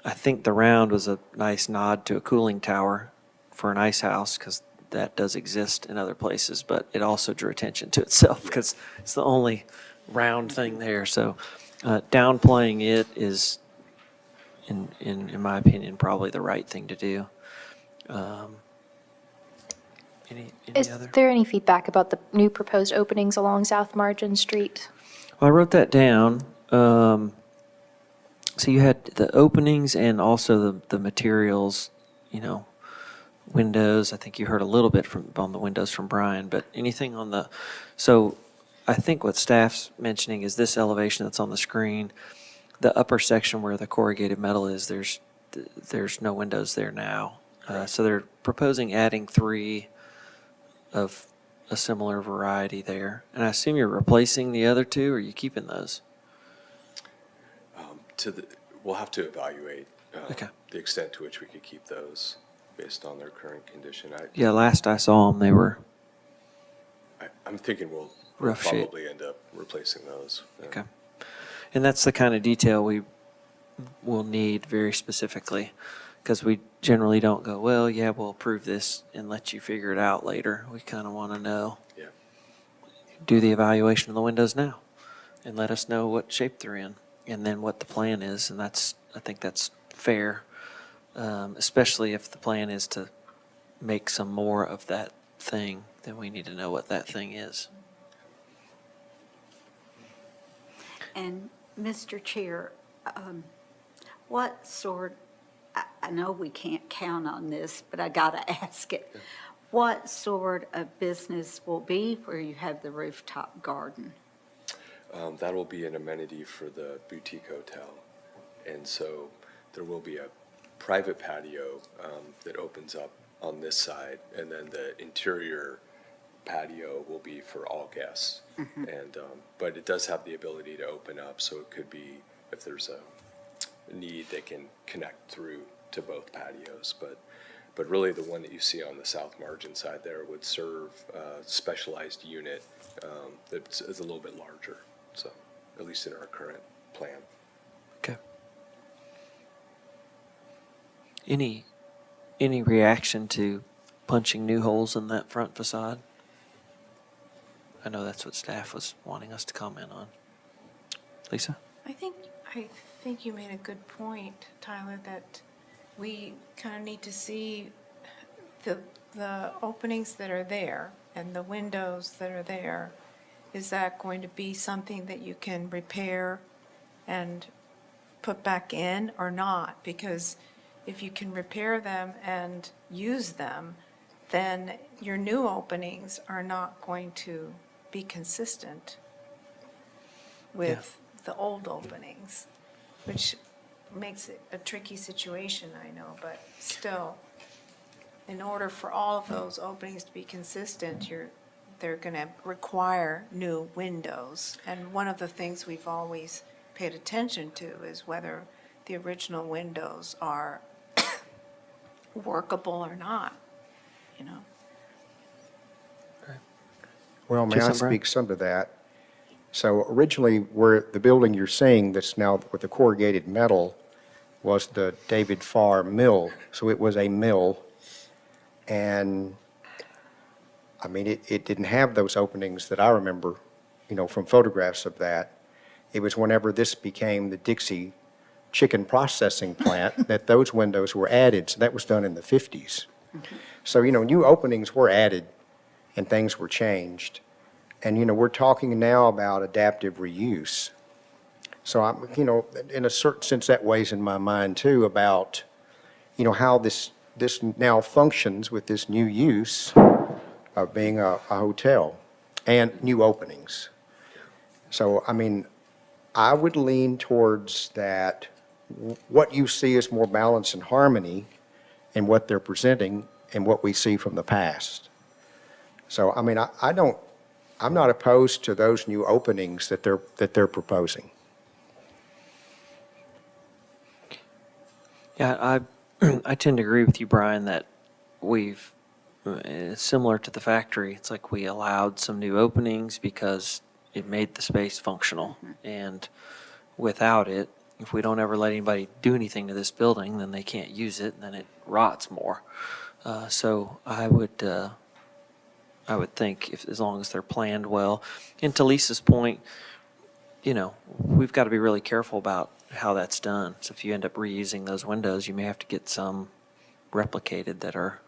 I think the round was a nice nod to a cooling tower for an ice house, because that does exist in other places, but it also drew attention to itself because it's the only round thing there. So downplaying it is, in my opinion, probably the right thing to do. Any Is other? there any feedback about the new proposed openings along South Margin Street? Well, I wrote that down. So you had the openings and also the materials, you know, windows. I think you heard a little bit on the windows from Brian, but anything on the, so I think what staff's mentioning is this elevation that's on the screen, the upper section where the corrugated metal is, there's no windows there now. So they're proposing adding 3 of a similar variety there. And I assume you're replacing the other 2, or are you keeping those? We'll have to evaluate Okay. the extent to which we could keep those based on their current condition. Yeah, last I saw them, they were, I'm thinking we'll Rough shape. probably end up replacing those. Yeah. okay. And that's the kind of detail we will need very specifically, because we generally don't go, well, yeah, we'll approve this and let you figure it out later. We kind of want to know. Yeah. Do the evaluation of the windows now and let us know what shape they're in and then what the plan is. And I think that's fair, especially if the plan is to make some more of that thing, then we need to know what that thing is. And Mr. Chair, what sort, I know we can't count on this, but I got to ask it. What sort of business will be where you have the rooftop garden? That will be an amenity for the boutique hotel. And so there will be a private patio that opens up on this side, and then the interior patio will be for all guests. And but it does have the ability to open up, so it could be, if there's a need, they can connect through to both patios. But But really, the one that you see on the south margin side there would serve a specialized unit that is a little bit larger, so, at least in our current plan. Okay. Any reaction to punching new holes in that front facade? I know that's what staff was wanting us to comment on. Lisa? I think you made a good point, Tyler, that we kind of need to see the openings that are there and the windows that are there. Is that going to be something that you can repair and put back in or not? Because if you can repair them and use them, then your new openings are not going to be consistent with the old openings, which makes it a tricky situation, I know, but still, in order for all of those openings to be consistent, they're going to require new windows. And one of the things we've always paid attention to is whether the original windows are workable or not, you know? Well, may Just I some, Brian? speak some to that? So originally, where the building you're seeing that's now with the corrugated metal was the David Farr Mill. So it was a mill, and, I mean, it didn't have those openings that I remember, from photographs of that. It was whenever this became the Dixie Chicken Processing Plant that those windows were added. So that was done in the 50s. So, new openings were added and things were changed. And, we're talking now about adaptive reuse. So, in a certain sense, that weighs in my mind too about, how this now functions with this new use of being a hotel and new openings. So, I mean, I would lean towards that, what you see is more balance and harmony in what they're presenting and what we see from the past. So, I mean, I'm not opposed to those new openings that they're proposing. Yeah, I tend to agree with you, Brian, that we've, similar to the factory, it's like we allowed some new openings because it made the space functional. And without it, if we don't ever let anybody do anything to this building, then they can't use it, and then it rots more. So I would think as long as they're planned well. And to Lisa's point, we've got to be really careful about how that's done. So if you end up reusing those windows, you may have to get some replicated that are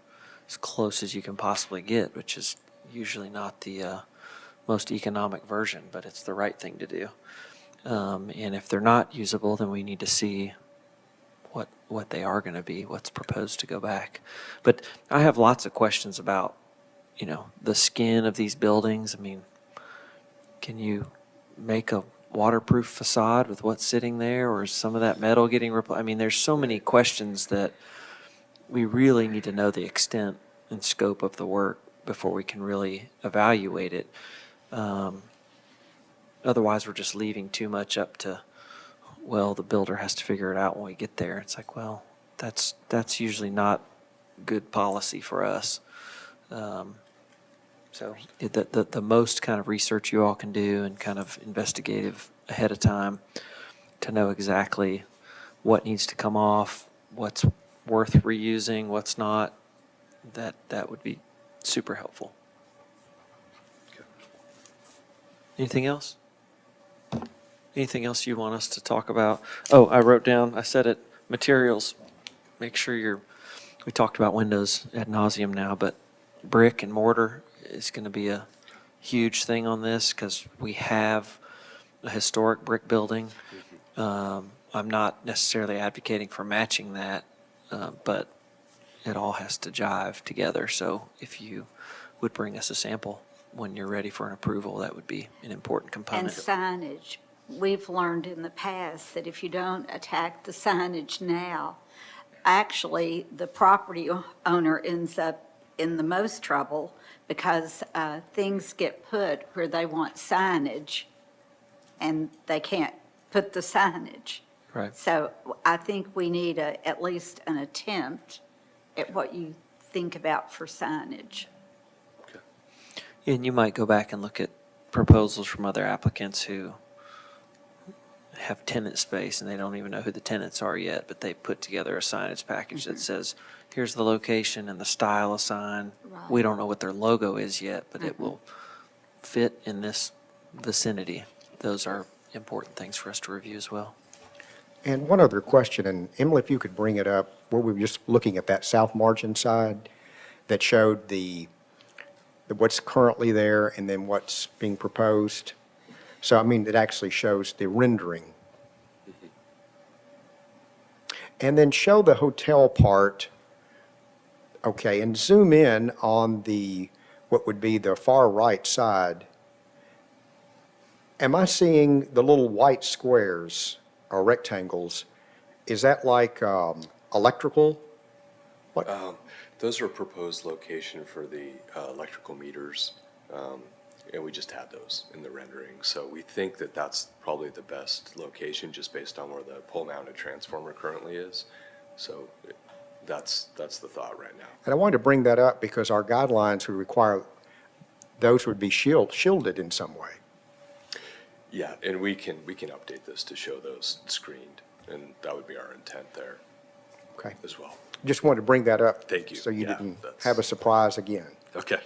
as close as you can possibly get, which is usually not the most economic version, but it's the right thing to do. And if they're not usable, then we need to see what they are going to be, what's proposed to go back. But I have lots of questions about, the skin of these buildings. I mean, can you make a waterproof facade with what's sitting there, or is some of that metal getting replaced? I mean, there's so many questions that we really need to know the extent and scope of the work before we can really evaluate it. Otherwise, we're just leaving too much up to, well, the builder has to figure it out when we get there. It's like, well, that's usually not good policy for us. So the most kind of research you all can do and kind of investigative ahead of time to know exactly what needs to come off, what's worth reusing, what's not, that would be super helpful. Anything else? Anything else you want us to talk about? Oh, I said it, materials. Make sure we talked about windows ad nauseum now, but brick and mortar is going to be a huge thing on this because we have a historic brick building. I'm not necessarily advocating for matching that, but it all has to jive together. So if you would bring us a sample when you're ready for an approval, that would be an important And component. signage. We've learned in the past that if you don't attack the signage now, actually, the property owner ends up in the most trouble because things get put where they want signage and they can't put the signage. Right. So I think we need at least an attempt at what you think about for signage. And you might go back and look at proposals from other applicants who have tenant space and they don't even know who the tenants are yet, but they put together a signage package that says, here's the location and the style of sign. We don't know what their logo is yet, but it will fit in this vicinity. Those are important things for us to review as well. And one other question, and Emily, if you could bring it up, where we were just looking at that south margin side that showed what's currently there and then what's being proposed. So, I mean, it actually shows the rendering. And then show the hotel part, okay, and zoom in on what would be the far right side. Am I seeing the little white squares or rectangles? Is that like electrical? Those are a proposed location for the electrical meters, and we just had those in the rendering. So we think that that's probably the best location just based on where the pole-mounted transformer currently is. So that's the thought right now. And I wanted to bring that up because our guidelines would require those would be shielded in some way. Yeah, and we can update this to show those screened, and that would be our intent there Okay. as well. Just wanted to bring that up. Thank you. So you Yeah, didn't that's- have a surprise again. Okay.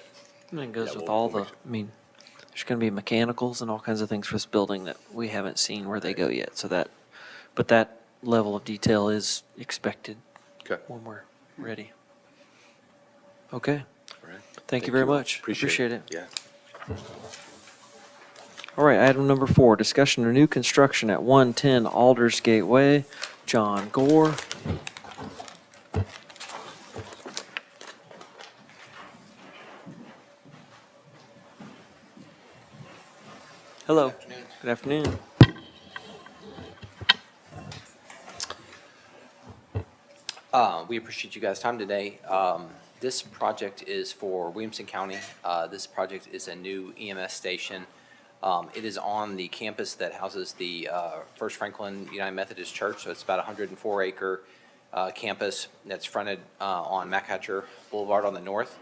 And it goes Yeah, with we'll- all we'll the, make I mean, there's going to be mechanicals and all kinds of things for this building that we haven't seen where they go yet. So but that level of detail is expected Okay. when we're ready. Okay. All right. Thank you very much. Appreciate it. Yeah. All right, item number 4, discussion of new construction at 110 Aldersgate Way. John Gore. Hello. Good afternoon. We appreciate you guys' time today. This project is for Williamson County. This project is a new EMS station. It is on the campus that houses the First Franklin United Methodist Church, so it's about a 104-acre campus that's fronted on McHatcher Boulevard on the north.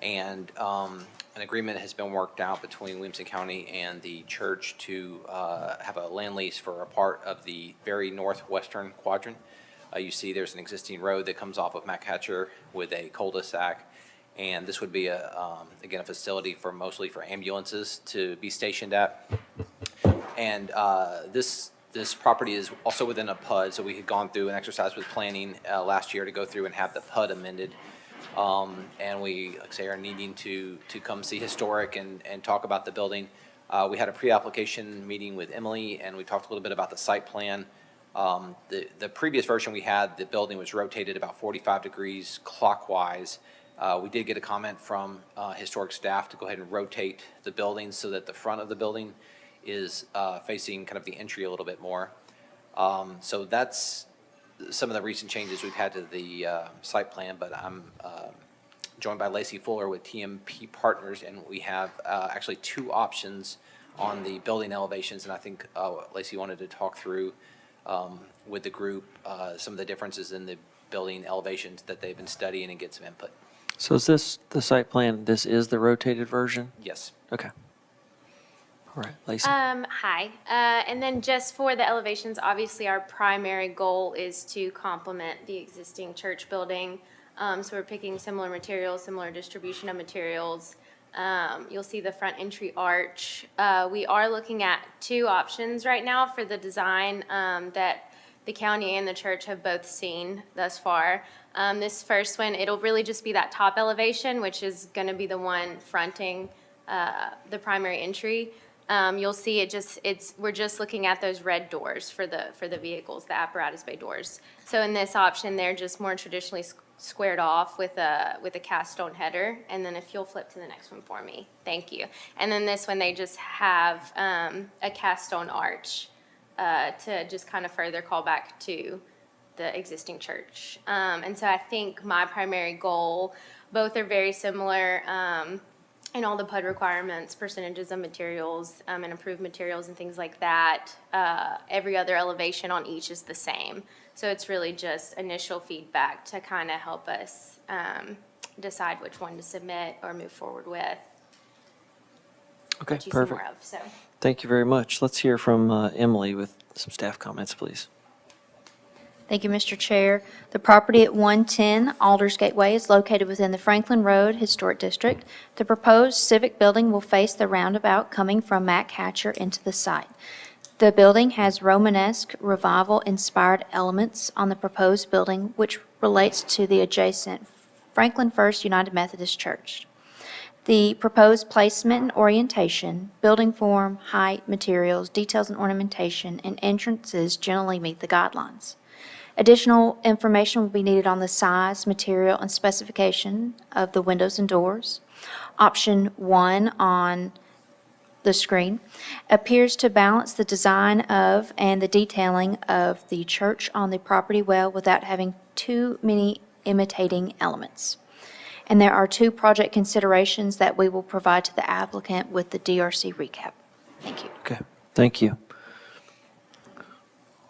And an agreement has been worked out between Williamson County and the church to have a land lease for a part of the very northwestern quadrant. You see there's an existing road that comes off of McHatcher with a cul-de-sac. And this would be again, a facility mostly for ambulances to be stationed at. And this property is also within a PUD, so we had gone through an exercise with planning last year to go through and have the PUD amended. And we, like I say, are needing to come see Historic and talk about the building. We had a pre-application meeting with Emily, and we talked a little bit about the site plan. The previous version we had, the building was rotated about 45 degrees clockwise. We did get a comment from Historic staff to go ahead and rotate the building so that the front of the building is facing kind of the entry a little bit more. So that's some of the recent changes we've had to the site plan, but I'm joined by Lacey Fuller with TMP Partners, and we have actually 2 options on the building elevations, and I think Lacey wanted to talk through with the group some of the differences in the building elevations that they've been studying and get some input. So is this the site plan? This is the rotated version? Yes. Okay. All right, Lacey. Hi. And then just for the elevations, obviously our primary goal is to complement the existing church building. So we're picking similar materials, similar distribution of materials. You'll see the front entry arch. We are looking at 2 options right now for the design that the county and the church have both seen thus far. This first one, it'll really just be that top elevation, which is going to be the one fronting the primary entry. You'll see we're just looking at those red doors for the vehicles, the apparatus bay doors. So in this option, they're just more traditionally squared off with a cast stone header. And then if you'll flip to the next one for me, thank you. And then this one, they just have a cast stone arch to just kind of further call back to the existing church. And so I think my primary goal, both are very similar. and all the PUD requirements, percentages of materials, and approved materials and things like that. Every other elevation on each is the same. So it's really just initial feedback to kind of help us decide which one to submit or move forward with. Okay, Which you see perfect. more of, so. Thank you very much. Let's hear from Emily with some staff comments, please. Thank you, Mr. Chair. The property at 110 Aldersgate Way is located within the Franklin Road Historic District. The proposed civic building will face the roundabout coming from Mack Hatcher into the site. The building has Romanesque Revival-inspired elements on the proposed building, which relates to the adjacent Franklin First United Methodist Church. The proposed placement and orientation, building form, height, materials, details and ornamentation, and entrances generally meet the guidelines. Additional information will be needed on the size, material, and specification of the windows and doors. Option 1 on the screen appears to balance the design of and the detailing of the church on the property well without having too many imitating elements. And there are 2 project considerations that we will provide to the applicant with the DRC recap. Thank you. Okay, thank you.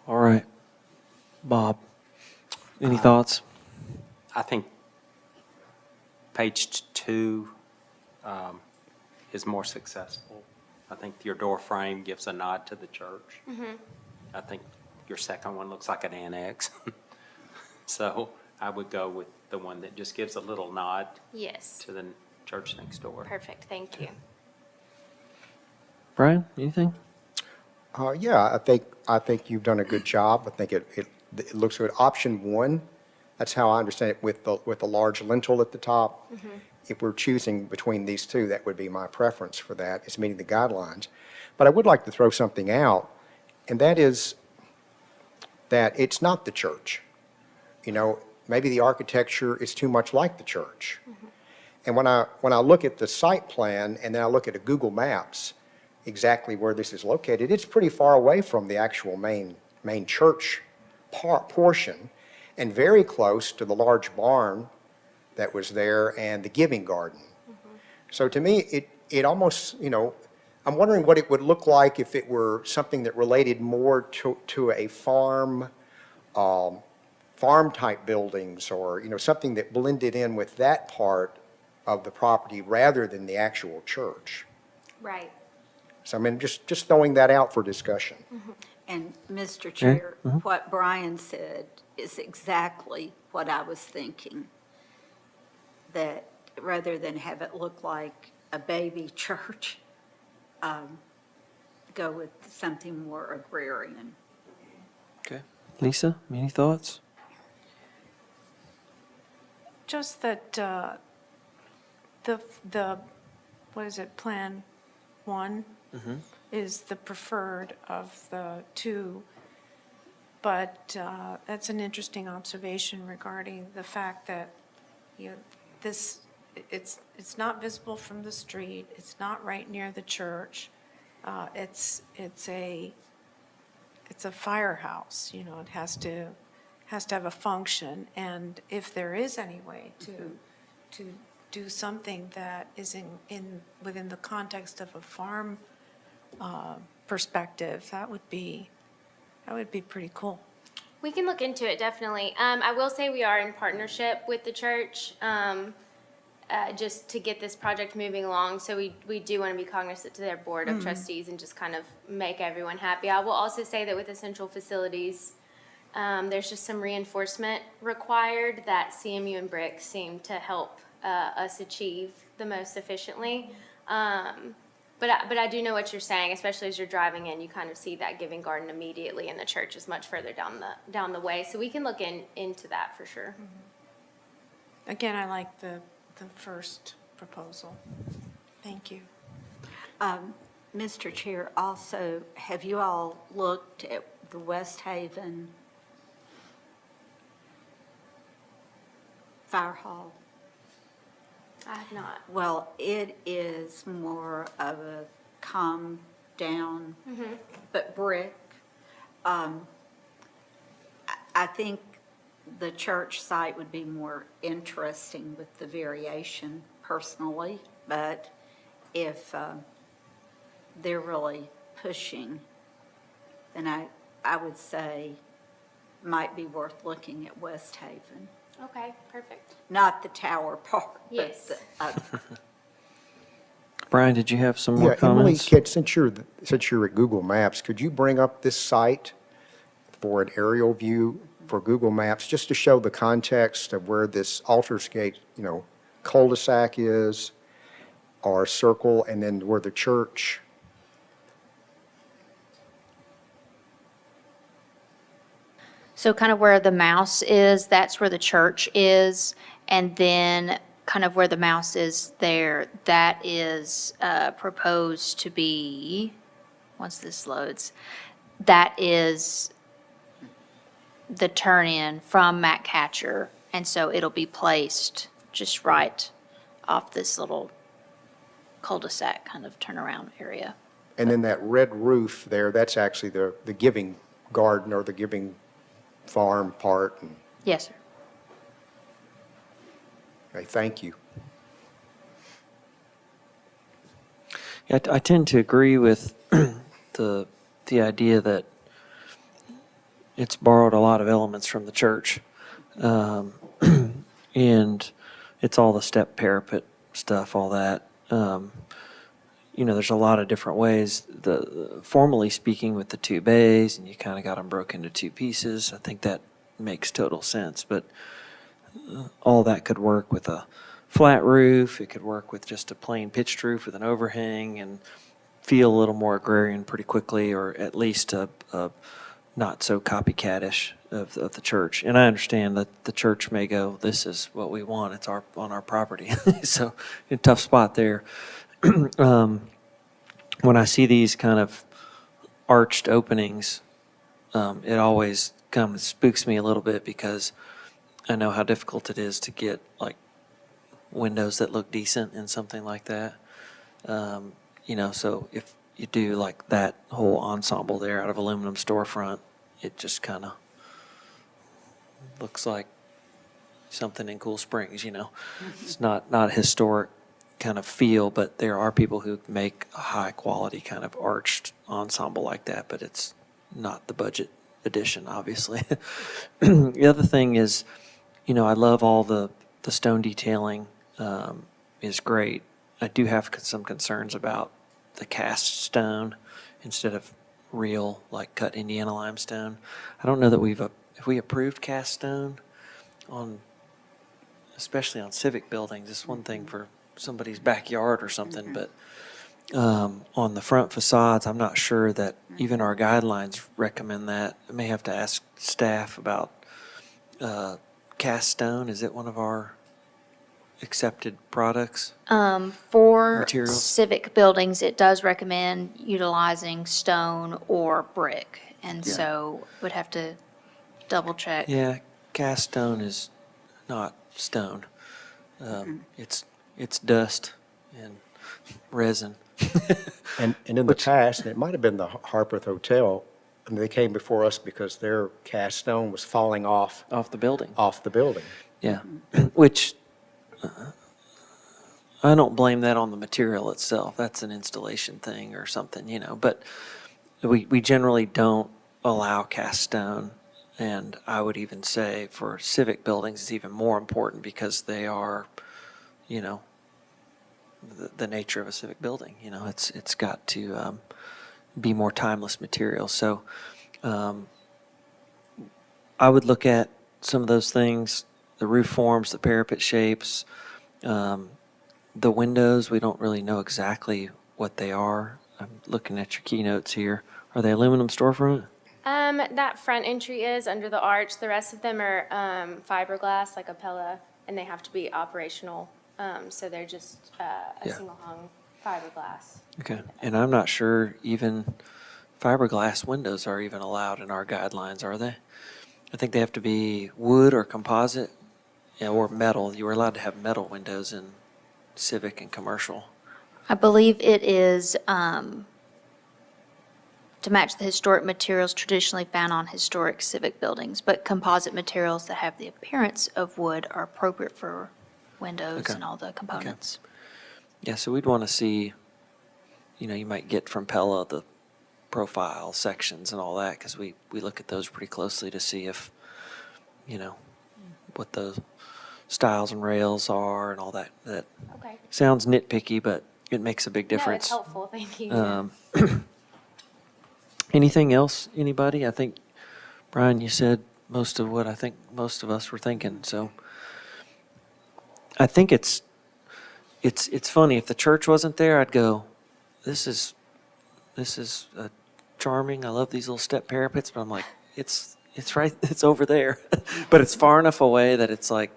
All right. Bob, any thoughts? I think page 2 is more successful. I think your door frame gives a nod to the church. I think your second one looks like an annex. So I would go with the one that just gives a little nod Yes, to the church next door. perfect, thank you. Brian, anything? Yeah, I think you've done a good job. I think it looks good. Option 1, that's how I understand it, with the large lintel at the top. If we're choosing between these 2, that would be my preference for that, is meeting the guidelines. But I would like to throw something out, and that is that it's not the church. You know, maybe the architecture is too much like the church. And when I look at the site plan and then I look at a Google Maps, exactly where this is located, it's pretty far away from the actual main church portion, and very close to the large barn that was there and the giving garden. So to me, it almost, you know, I'm wondering what it would look like if it were something that related more to a farm type buildings, or, you know, something that blended in with that part of the property rather than the actual church. Right. So I mean, just throwing that out for discussion. And Mr. Chair, what Brian said is exactly what I was thinking. That rather than have it look like a baby church, go with something more agrarian. Okay. Lisa, any thoughts? Just that the, what is it, Plan 1? Is the preferred of the 2. But that's an interesting observation regarding the fact that, you know, it's not visible from the street, it's not right near the church. It's a firehouse, you know, it has to have a function, and if there is any way to do something that is within the context of a farm perspective, that would be pretty cool. We can look into it, definitely. I will say we are in partnership with the church, just to get this project moving along. So we do want to be cognizant to their board of trustees and just kind of make everyone happy. I will also say that with Essential Facilities, there's just some reinforcement required that CMU and Brick seem to help us achieve the most efficiently. But I do know what you're saying, especially as you're driving in, you kind of see that giving garden immediately, and the church is much further down the way. So we can look into that for sure. Again, I like the first proposal. Thank you. Mr. Chair, also, have you all looked at the West Haven Fire Hall? I have not. Well, it is more of a calm down, but brick. I think the church site would be more interesting with the variation personally, but if they're really pushing, then I would say might be worth looking at West Haven. Okay, perfect. Not the tower part, but Yes. the other. Brian, did you have some more Yeah, Emily, comments? since you're at Google Maps, could you bring up this site for an aerial view for Google Maps, just to show the context of where this Aldersgate, cul-de-sac is, or circle, and then where the church? So kind of where the mouse is, that's where the church is. And then kind of where the mouse is there, that is proposed to be, once this loads, that is the turn-in from Matt Catcher. And so it'll be placed just right off this little cul-de-sac kind of turnaround area. And then that red roof there, that's actually the Giving Garden or the Giving Farm part. And Yes, sir. okay, thank you. Yeah, I tend to agree with the idea that it's borrowed a lot of elements from the church. And it's all the step parapet stuff, all that. There's a lot of different ways, formally speaking, with the two bays, and you kind of got them broken into two pieces. I think that makes total sense, but all that could work with a flat roof. It could work with just a plain pitched roof with an overhang and feel a little more agrarian pretty quickly, or at least a not so copycatish of the church. And I understand that the church may go, this is what we want, it's on our property. So, a tough spot there. When I see these kind of arched openings, it always kind of spooks me a little bit, because I know how difficult it is to get like windows that look decent in something like that. So if you do like that whole ensemble there out of aluminum storefront, it just kind of looks like something in Cool Springs, It's not a historic kind of feel, but there are people who make a high quality kind of arched ensemble like that, but it's not the budget edition, obviously. The other thing is, I love all the stone detailing is great. I do have some concerns about the cast stone instead of real, like cut Indiana limestone. I don't know that if we approved cast stone especially on civic buildings. It's one thing for somebody's backyard or something, but on the front facades, I'm not sure that even our guidelines recommend that. I may have to ask staff about cast stone. Is it one of our accepted products? For Materials? civic buildings, it does recommend utilizing stone or brick. And Yeah. so would have to double check. Yeah, cast stone is not stone. It's dust and resin. And in the past, and it might have been the Harpeth Hotel, and they came before us because their cast stone was falling off Off the building. the building. Yeah, which I don't blame that on the material itself. That's an installation thing or something, but we generally don't allow cast stone. And I would even say for civic buildings, it's even more important because they are, the nature of a civic building. It's got to be more timeless material. So I would look at some of those things, the roof forms, the parapet shapes, the windows. We don't really know exactly what they are. I'm looking at your keynotes here. Are they aluminum storefront? That front entry is under the arch. The rest of them are fiberglass, like a Pella, and they have to be operational. So they're just a Yeah. single hung fiberglass. Okay, and I'm not sure even fiberglass windows are even allowed in our guidelines, are they? I think they have to be wood or composite, or metal. You were allowed to have metal windows in civic and commercial. I believe it is to match the historic materials traditionally found on historic civic buildings, but composite materials that have the appearance of wood are appropriate for windows Okay. and all the components. Yeah, so we'd want to see you might get from Pella, the profile sections and all that, because we look at those pretty closely to see if, what the styles and rails are and all that. That Okay. sounds nitpicky, but it makes a big No, it's difference. helpful, thank you. Anything else, anybody? I think, Brian, you said most of what I think most of us were thinking, so. I think it's funny, if the church wasn't there, I'd go, this is charming, I love these little step parapets, but I'm like, it's right, it's over there. But it's far enough away that it's like,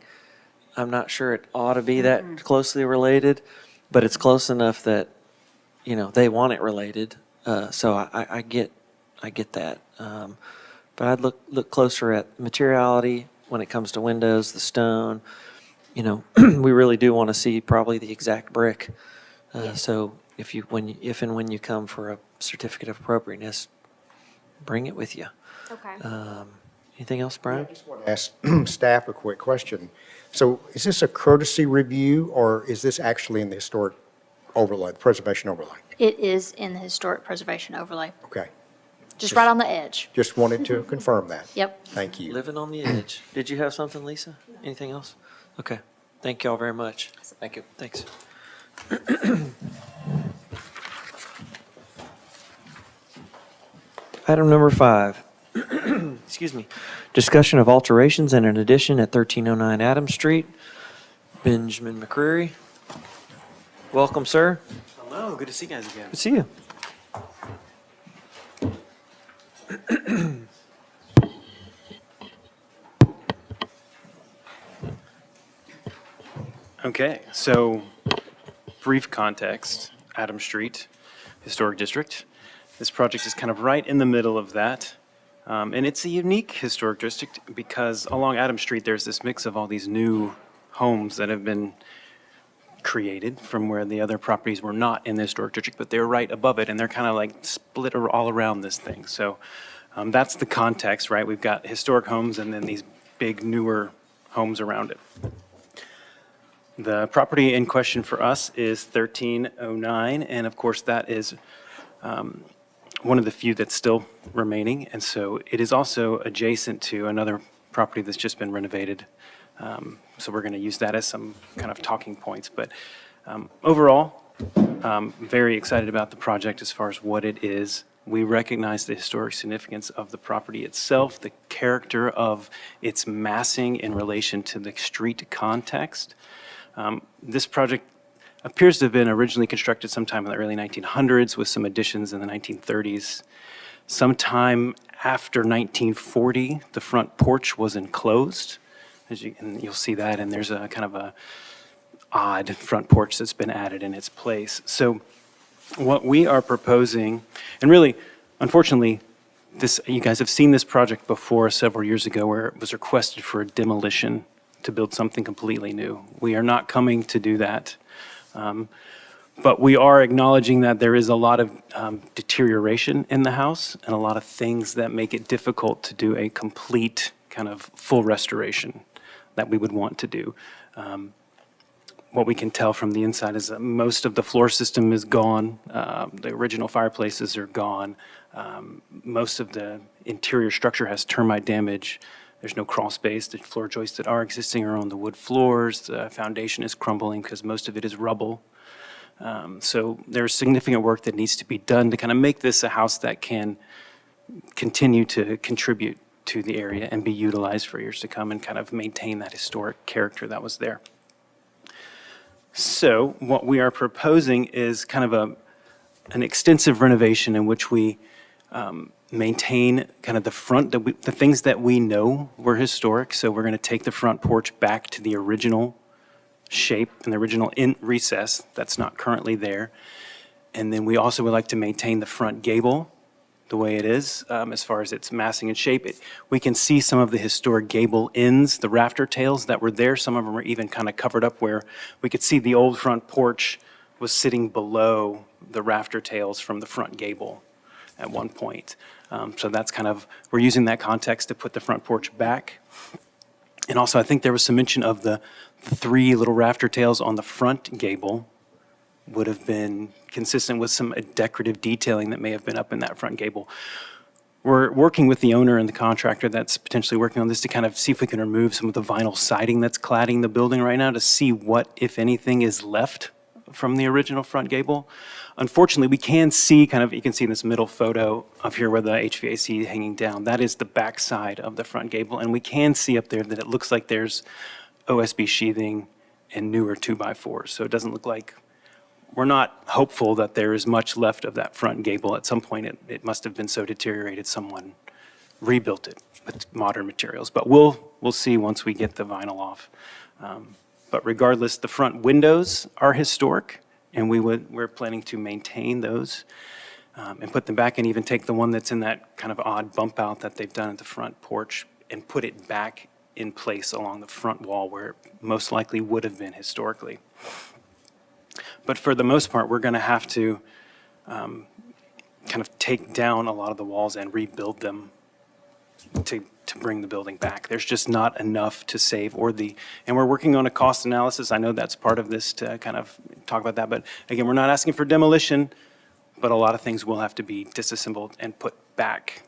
I'm not sure it ought to be that closely related, but it's close enough that, they want it related. So I get that. But I'd look closer at materiality when it comes to windows, the stone. We really do want to see probably the exact brick. So if and when you come for a certificate of appropriateness, bring it with you. Okay. Anything else, Brian? I just want to ask staff a quick question. So is this a courtesy review, or is this actually in the historic overlay, the preservation overlay? It is in the historic preservation overlay, Okay. just right on the edge. Just wanted to confirm that. Yep. Thank you. Living on the edge. Did you have something, Lisa? Anything else? Okay. Thank you all very much. Thank you. Thanks. Item number 5. Excuse me. Discussion of alterations and an addition at 1309 Adams Street. Benjamin McCreary. Welcome, sir. Hello, good to see you guys again. Good to see you. Okay, so brief context, Adams Street, Historic District. This project is kind of right in the middle of that. And it's a unique historic district because along Adams Street, there's this mix of all these new homes that have been created from where the other properties were not in the historic district, but they're right above it, and they're kind of like split all around this thing. So that's the context, right? We've got historic homes and then these big newer homes around it. The property in question for us is 1309, and of course, that is one of the few that's still remaining. And so it is also adjacent to another property that's just been renovated. So we're going to use that as some kind of talking points. But overall, very excited about the project as far as what it is. We recognize the historic significance of the property itself, the character of its massing in relation to the street context. This project appears to have been originally constructed sometime in the early 1900s with some additions in the 1930s. Sometime after 1940, the front porch was enclosed, and you'll see that, and there's a kind of a odd front porch that's been added in its place. So what we are proposing, and really, unfortunately, you guys have seen this project before several years ago where it was requested for a demolition to build something completely new. We are not coming to do that. But we are acknowledging that there is a lot of deterioration in the house and a lot of things that make it difficult to do a complete kind of full restoration that we would want to do. What we can tell from the inside is that most of the floor system is gone. The original fireplaces are gone. Most of the interior structure has termite damage. There's no crawl space. The floor joists that are existing are on the wood floors. The foundation is crumbling because most of it is rubble. So there's significant work that needs to be done to kind of make this a house that can continue to contribute to the area and be utilized for years to come and kind of maintain that historic character that was there. So what we are proposing is kind of an extensive renovation in which we maintain kind of the front, the things that we know were historic. So we're going to take the front porch back to the original shape and the original recess that's not currently there. And then we also would like to maintain the front gable the way it is as far as its massing and shape. We can see some of the historic gable ends, the rafter tails that were there. Some of them are even kind of covered up where we could see the old front porch was sitting below the rafter tails from the front gable at one point. So that's kind of, we're using that context to put the front porch back. And also, I think there was some mention of the three little rafter tails on the front gable would have been consistent with some decorative detailing that may have been up in that front gable. We're working with the owner and the contractor that's potentially working on this to kind of see if we can remove some of the vinyl siding that's cladding the building right now to see what, if anything, is left from the original front gable. Unfortunately, we can see kind of, you can see in this middle photo of here where the HVAC is hanging down, that is the back side of the front gable. And we can see up there that it looks like there's OSB sheathing and newer 2x4s. So it doesn't look like, we're not hopeful that there is much left of that front gable. At some point, it must have been so deteriorated, someone rebuilt it with modern materials. But we'll see once we get the vinyl off. But regardless, the front windows are historic, and we're planning to maintain those and put them back, and even take the one that's in that kind of odd bump out that they've done at the front porch and put it back in place along the front wall where it most likely would have been historically. But for the most part, we're going to have to kind of take down a lot of the walls and rebuild them to bring the building back. There's just not enough to save, and we're working on a cost analysis. I know that's part of this to kind of talk about that, but again, we're not asking for demolition, but a lot of things will have to be disassembled and put back.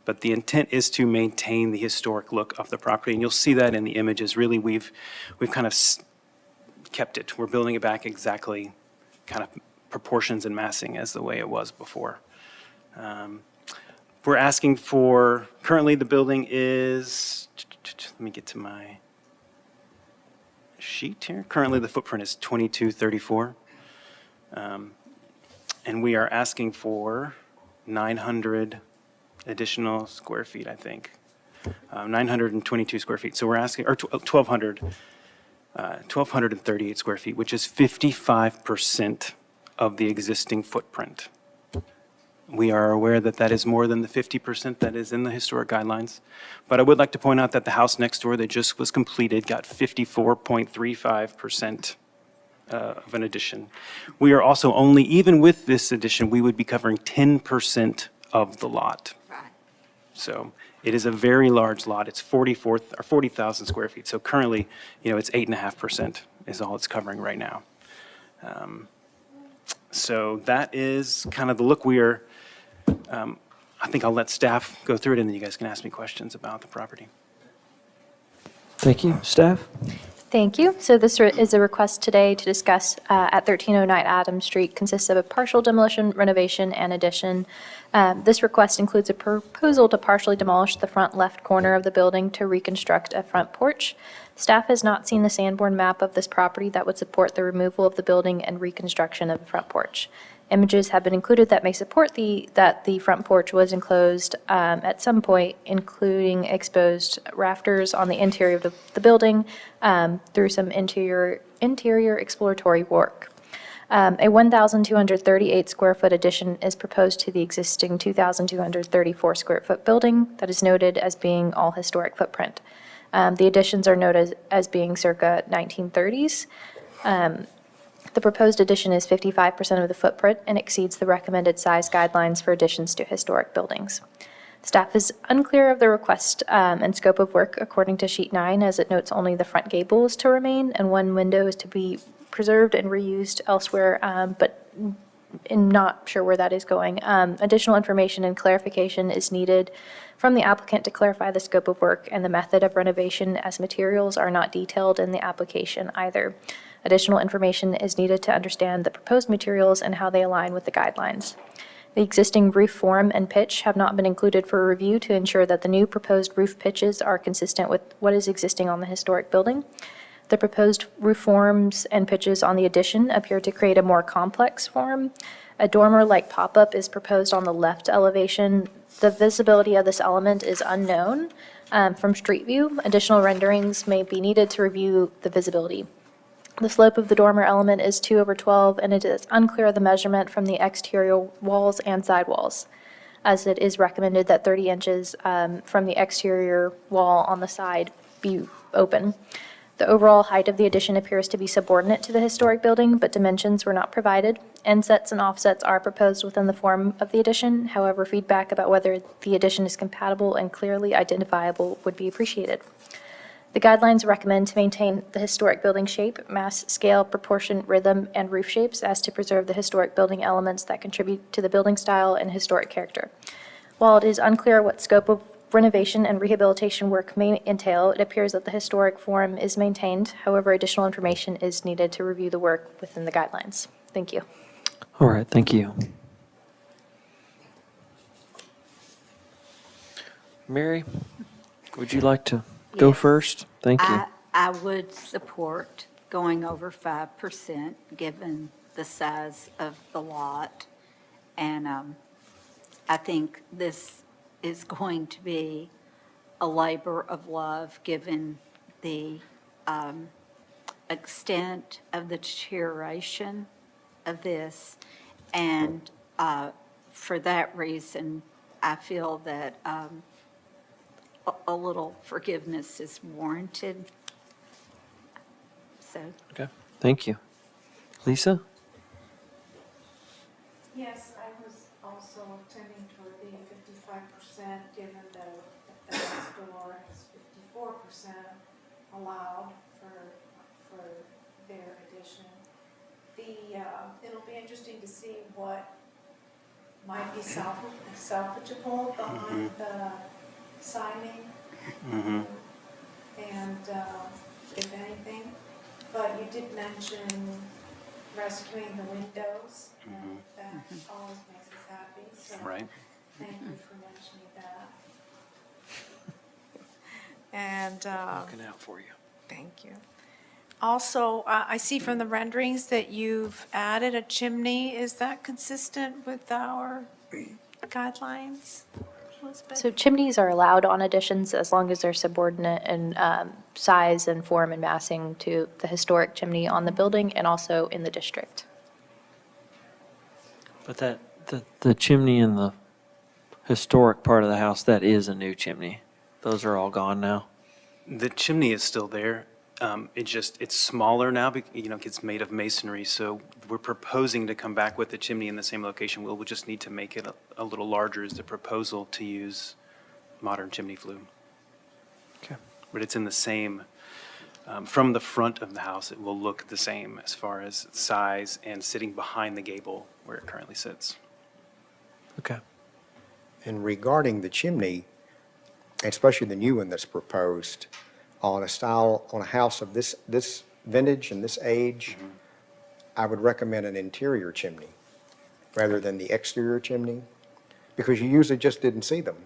But the intent is to maintain the historic look of the property, and you'll see that in the images. Really, we've kind of kept it. We're building it back exactly kind of proportions and massing as the way it was before. We're asking for, currently the building is, let me get to my sheet here. Currently the footprint is 2234. And we are asking for 900 additional square feet, I think. 922 square feet. So we're asking, or 1,238 square feet, which is 55% of the existing footprint. We are aware that that is more than the 50% that is in the historic guidelines. But I would like to point out that the house next door that just was completed got 54.35% of an addition. We are also only, even with this addition, we would be covering 10% of the lot. Right. So it is a very large lot. It's 40,000 square feet. So currently, it's 8.5% is all it's covering right now. So that is kind of the look. I think I'll let staff go through it, and then you guys can ask me questions about the property. Thank you. Staff? Thank you. So this is a request today to discuss at 1309 Adams Street, consists of a partial demolition, renovation, and addition. This request includes a proposal to partially demolish the front left corner of the building to reconstruct a front porch. Staff has not seen the Sanborn map of this property that would support the removal of the building and reconstruction of the front porch. Images have been included that may support that the front porch was enclosed at some point, including exposed rafters on the interior of the building through some interior exploratory work. A 1,238 square foot addition is proposed to the existing 2,234 square foot building that is noted as being all historic footprint. The additions are noted as being circa 1930s. The proposed addition is 55% of the footprint and exceeds the recommended size guidelines for additions to historic buildings. Staff is unclear of the request and scope of work according to sheet 9, as it notes only the front gable is to remain and one window is to be preserved and reused elsewhere, but I'm not sure where that is going. Additional information and clarification is needed from the applicant to clarify the scope of work and the method of renovation, as materials are not detailed in the application either. Additional information is needed to understand the proposed materials and how they align with the guidelines. The existing roof form and pitch have not been included for review to ensure that the new proposed roof pitches are consistent with what is existing on the historic building. The proposed roof forms and pitches on the addition appear to create a more complex form. A dormer-like pop-up is proposed on the left elevation. The visibility of this element is unknown from street view. Additional renderings may be needed to review the visibility. The slope of the dormer element is 2/12, and it is unclear the measurement from the exterior walls and side walls, as it is recommended that 30 inches from the exterior wall on the side be open. The overall height of the addition appears to be subordinate to the historic building, but dimensions were not provided. Insets and offsets are proposed within the form of the addition. However, feedback about whether the addition is compatible and clearly identifiable would be appreciated. The guidelines recommend to maintain the historic building shape, mass, scale, proportion, rhythm, and roof shapes as to preserve the historic building elements that contribute to the building style and historic character. While it is unclear what scope of renovation and rehabilitation work may entail, it appears that the historic form is maintained. However, additional information is needed to review the work within the guidelines. Thank you. All right, thank you. Mary, would you like to go Yes. first? Thank you. I would support going over 5%, given the size of the lot. And I think this is going to be a labor of love, given the extent of the deterioration of this. And for that reason, I feel that a little forgiveness is warranted. So, Okay, thank you. Lisa? Yes, I was also tending toward the 55%, given that the next door is 54% allowed for their addition. It'll be interesting to see what might be salvageable behind the siding, and if anything. But you did mention rescuing the windows, and that always makes us happy, so Right. thank you for mentioning that. And, Looking out for you. thank you. Also, I see from the renderings that you've added a chimney. Is that consistent with our guidelines, Elizabeth? So chimneys are allowed on additions as long as they're subordinate in size and form and massing to the historic chimney on the building and also in the district. But the chimney in the historic part of the house, that is a new chimney. Those are all gone now. The chimney is still there. It's smaller now, it's made of masonry, so we're proposing to come back with the chimney in the same location. We'll just need to make it a little larger is the proposal to use modern chimney flue. Okay. But it's in the same, from the front of the house, it will look the same as far as size and sitting behind the gable where it currently sits. Okay. And regarding the chimney, especially the new one that's proposed, on a house of this vintage and this age, I would recommend an interior chimney rather than the exterior chimney, because you usually just didn't see them.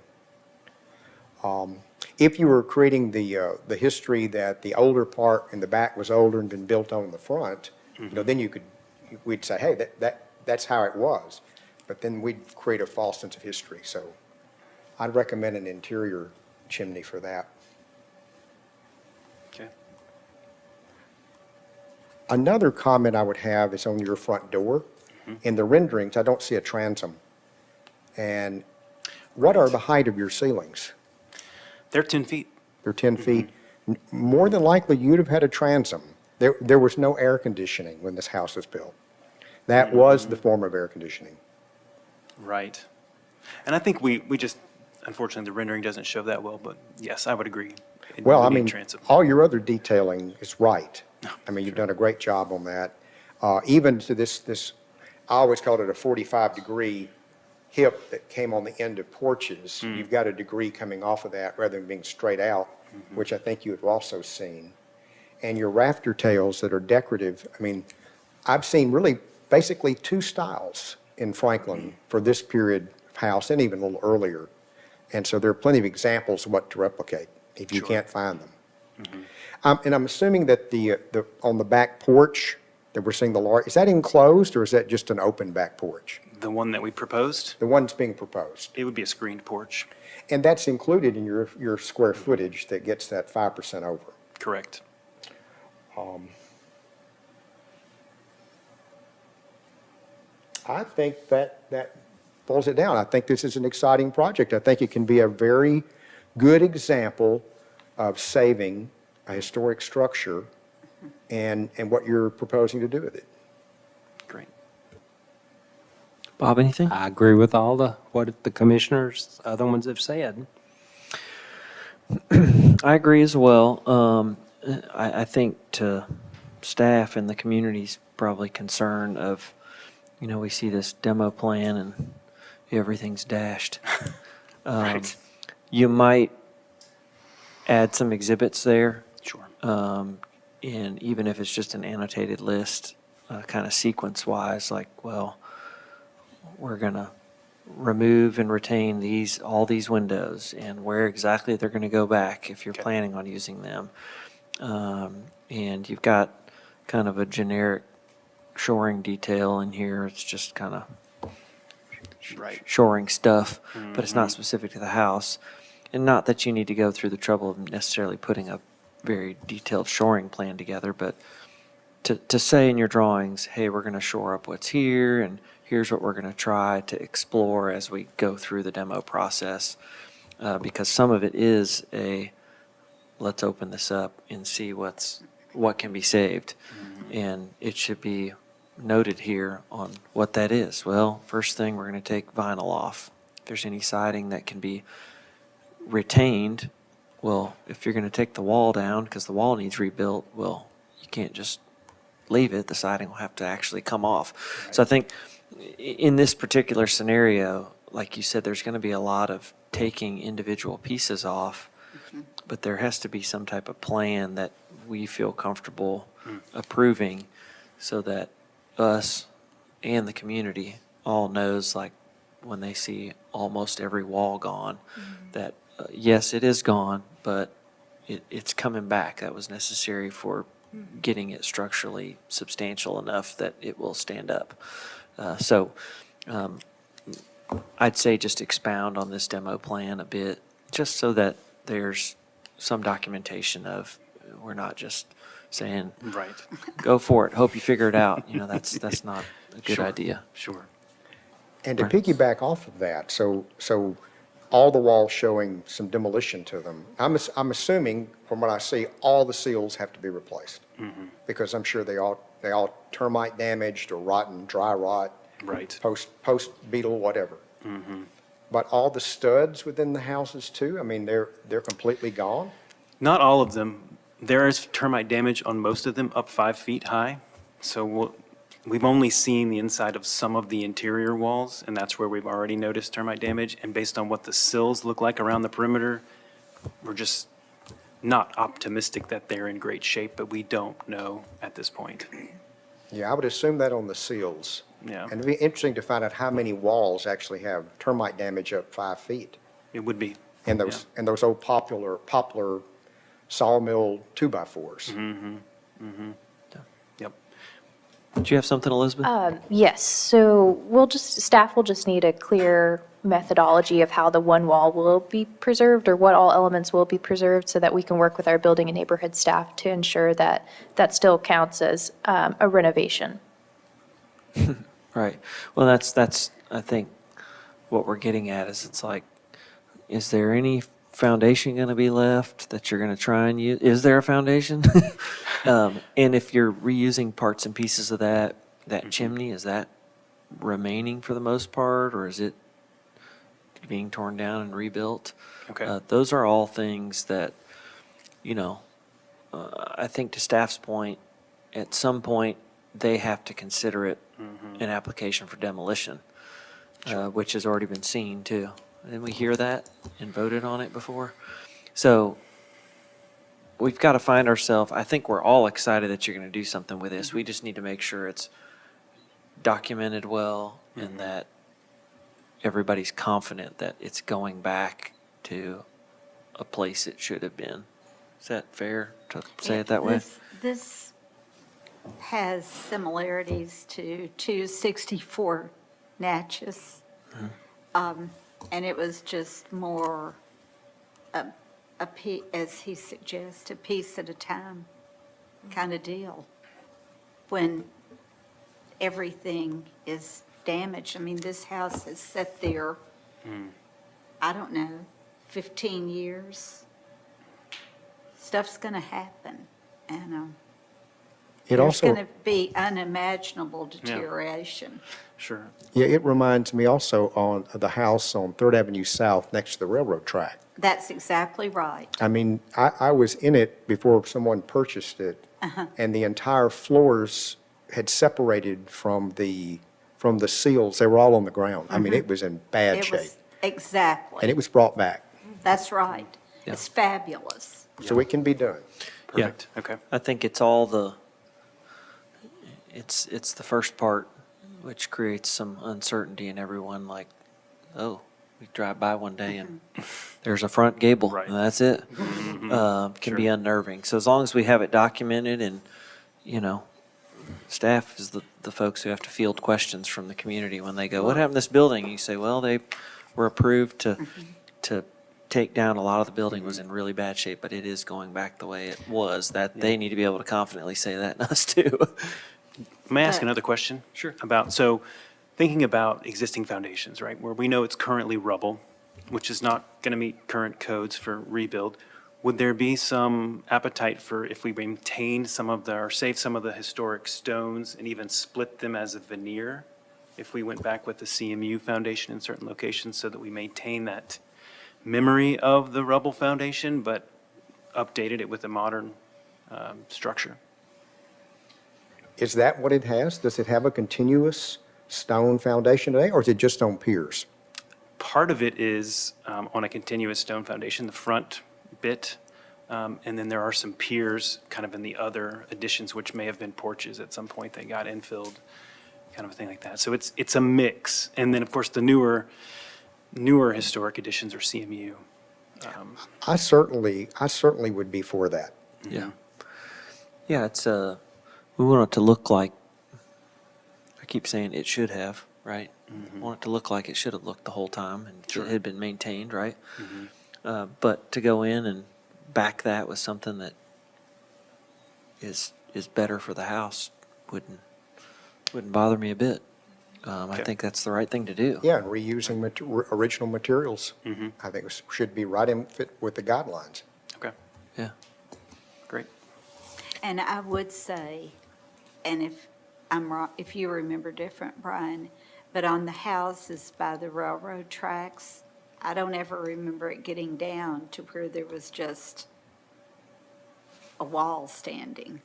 If you were creating the history that the older part in the back was older and been built on the front, then we'd say, hey, that's how it was. But then we'd create a false sense of history. So I'd recommend an interior chimney for that. Okay. Another comment I would have is on your front door. In the renderings, I don't see a transom. And what are the height of your ceilings? They're 10 feet. They're 10 feet. More than likely, you'd have had a transom. There was no air conditioning when this house was built. That was the form of air conditioning. Right. And I think we just, unfortunately, the rendering doesn't show that well, but yes, I would agree. It Well, would I need mean, transom. all your other detailing is right. I mean, you've done a great job on that. Even to this, I always called it a 45-degree hip that came on the end of porches. You've got a degree coming off of that rather than being straight out, which I think you have also seen. And your rafter tails that are decorative, I mean, I've seen really basically two styles in Franklin for this period of house and even a little earlier. And so there are plenty of examples of what to replicate if you can't find them. And I'm assuming that on the back porch that we're seeing is that enclosed or is that just an open back porch? The one that we proposed, The one that's being proposed. it would be a screened porch. And that's included in your square footage that gets that 5% over. Correct. I think that pulls it down. I think this is an exciting project. I think it can be a very good example of saving a historic structure and what you're proposing to do with it. Great. Bob, anything? I agree with what the commissioners, other ones have said. I agree as well. I think to staff and the community's probably concern of, we see this demo plan and everything's dashed. Right. You might add some exhibits there. Sure. And even if it's just an annotated list, kind of sequence-wise, like, well, we're going to remove and retain all these windows, and where exactly they're going to go back if you're Okay. planning on using them. And you've got kind of a generic shoring detail in here. It's just kind of Right. shoring stuff, but it's not Mhm. specific to the house. And not that you need to go through the trouble of necessarily putting a very detailed shoring plan together, but to say in your drawings, hey, we're going to shore up what's here, and here's what we're going to try to explore as we go through the demo process. Because some of it is let's open this up and see what can be saved. And it should be noted here on what that is. Well, first thing, we're going to take vinyl off. If there's any siding that can be retained, well, if you're going to take the wall down because the wall needs rebuilt, well, you can't just leave it. The siding will have to actually come off. So I think in this particular scenario, like you said, there's going to be a lot of taking individual pieces off, but there has to be some type of plan that we feel comfortable approving so that us and the community all knows, like, when they see almost every wall gone, that yes, it is gone, but it's coming back. That was necessary for getting it structurally substantial enough that it will stand up. So I'd say just expound on this demo plan a bit, just so that there's some documentation of, we're not just saying, Right. go for it, hope you figure it out. That's not a good Sure. idea. Sure. And to Right. piggyback off of that, so all the walls showing some demolition to them, I'm assuming, from what I see, all the seals have to be replaced. Because I'm sure they all termite damaged or rotten, dry rot, Right. post beetle, whatever. But all the studs within the houses too, I mean, they're completely gone? Not all of them. There is termite damage on most of them, up 5 feet high. So we've only seen the inside of some of the interior walls, and that's where we've already noticed termite damage. And based on what the sills look like around the perimeter, we're just not optimistic that they're in great shape, but we don't know at this point. Yeah, I would assume that on the seals. Yeah. And it'd be interesting to find out how many walls actually have termite damage up 5 feet. It would be. And those old poplar sawmill 2x4s. Yep. Do you have something, Elizabeth? Yes, so staff will just need a clear methodology of how the one wall will be preserved or what all elements will be preserved so that we can work with our building and neighborhood staff to ensure that that still counts as a renovation. Right. Well, that's I think what we're getting at is, it's like, is there any foundation going to be left that you're going to try and use? Is there a foundation? And if you're reusing parts and pieces of that chimney, is that remaining for the most part, or is it being torn down and rebuilt? Okay. Those are all things that, I think to staff's point, at some point, they have to consider it an application for demolition, which has already been seen too. Didn't we hear that and voted on it before? So we've got to find ourselves, I think we're all excited that you're going to do something with this. We just need to make sure it's documented well and that everybody's confident that it's going back to a place it should have been. Is that fair to say it that way? This has similarities to 264 Natchez. And it was just more, as he suggests, a piece at a time kind of deal. When everything is damaged. I mean, this house has sat there, I don't know, 15 years. Stuff's going to happen. And It There's also, going to be unimaginable deterioration. Sure. yeah, it reminds me also on the house on Third Avenue South next to the railroad track. That's exactly right. I mean, I was in it before someone purchased it, and the entire floors had separated from the seals. They were all on the ground. I mean, it was in bad It shape. was, exactly. And it was brought back. That's right. It's fabulous. So it can be done. Perfect. Okay. I think it's all it's the first part which creates some uncertainty in everyone, like, oh, we drive by one day and there's a front gable, Right. and that's it. Can be unnerving. So as long as we have it documented and, staff is the folks who have to field questions from the community when they go, what happened to this building? And you say, well, they were approved to take down, a lot of the building was in really bad shape, but it is going back the way it was. That they need to be able to confidently say that, and us too. May I ask another question? Sure. So thinking about existing foundations, right, where we know it's currently rubble, which is not going to meet current codes for rebuild, would there be some appetite for if we maintain some of or save some of the historic stones and even split them as a veneer? If we went back with the CMU foundation in certain locations so that we maintain that memory of the rubble foundation, but updated it with a modern structure? Is that what it has? Does it have a continuous stone foundation today, or is it just on piers? Part of it is on a continuous stone foundation, the front bit, and then there are some piers kind of in the other additions, which may have been porches at some point. They got infilled, kind of a thing like that. So it's a mix. And then, of course, the newer historic additions are CMU. I certainly would be for that. Yeah. Yeah, we want it to look like, I keep saying it should have, right? We want it to look like it should have looked the whole time and it had been maintained, right? But to go in and back that with something that is better for the house wouldn't bother me a bit. I Okay. think that's the right thing to do. Yeah, and reusing original materials, I think should be right in fit with the guidelines. Okay, Yeah. great. And I would say, and if I'm wrong, if you remember different, Brian, but on the houses by the railroad tracks, I don't ever remember it getting down to where there was just a wall standing.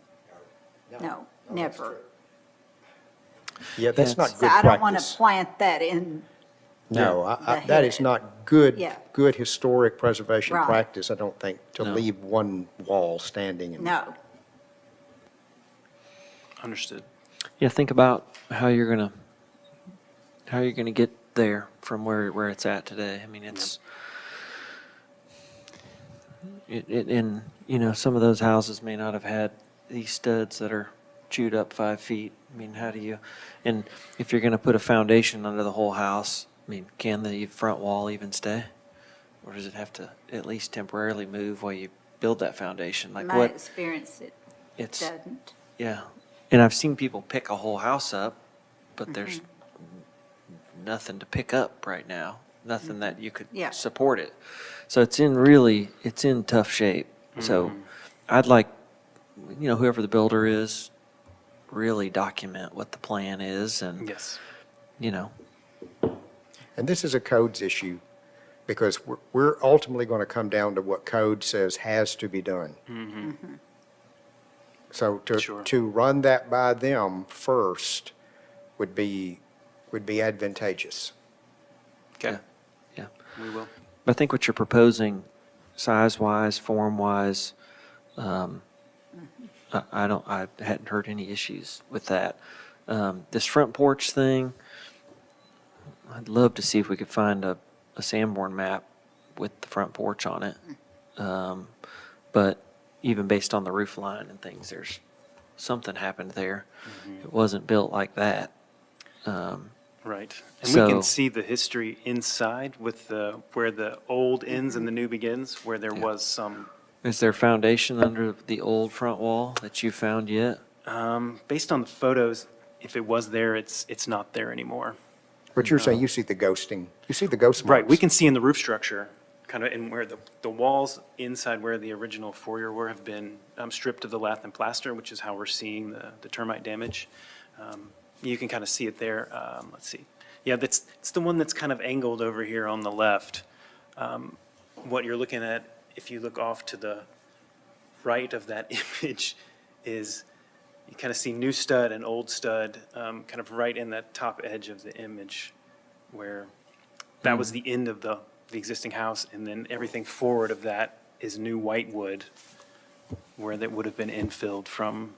No, never. Yeah, that's Yes. not So good I don't want to practice. plant that in, No, the that is head. not good, Yeah. good historic preservation Right. practice, I don't think, to No. leave one wall standing. and- no. Understood. Yeah, think about how you're gonna get there from where it's at today. I mean, it's and some of those houses may not have had these studs that are chewed up 5 feet. I mean, how do you? And if you're gonna put a foundation under the whole house, I mean, can the front wall even stay, or does it have to at least temporarily move while you build that foundation? Like My what? experience, it It's doesn't. yeah, and I've seen people pick a whole house up, but there's nothing to pick up right now, nothing that you could Yeah. support it. So it's in tough shape. So I'd like, whoever the builder is, really document what the plan is and, Yes. And this is a codes issue, because we're ultimately going to come down to what code says has to be done. So Sure. to run that by them first would be advantageous. Okay, yeah. we will. But I think what you're proposing, size-wise, form-wise, I hadn't heard any issues with that. This front porch thing, I'd love to see if we could find a Sanborn map with the front porch on it. But even based on the roof line and things, there's something happened there. It wasn't built like that. Right. And we can So- see the history inside with where the old ends and the new begins, where there Yeah. was some, Is there foundation under the old front wall that you found yet? based on the photos, if it was there, it's not there anymore. But you're saying you see the ghosting, you see the ghost marks. Right, we can see in the roof structure kind of in where the walls inside where the original foyer were have been stripped of the lath and plaster, which is how we're seeing the termite damage. You can kind of see it there. Let's see. Yeah, it's the one that's kind of angled over here on the left. What you're looking at, if you look off to the right of that image, is you kind of see new stud and old stud kind of right in that top edge of the image, where that was the end of the existing house, and then everything forward of that is new white wood, where that would have been infilled from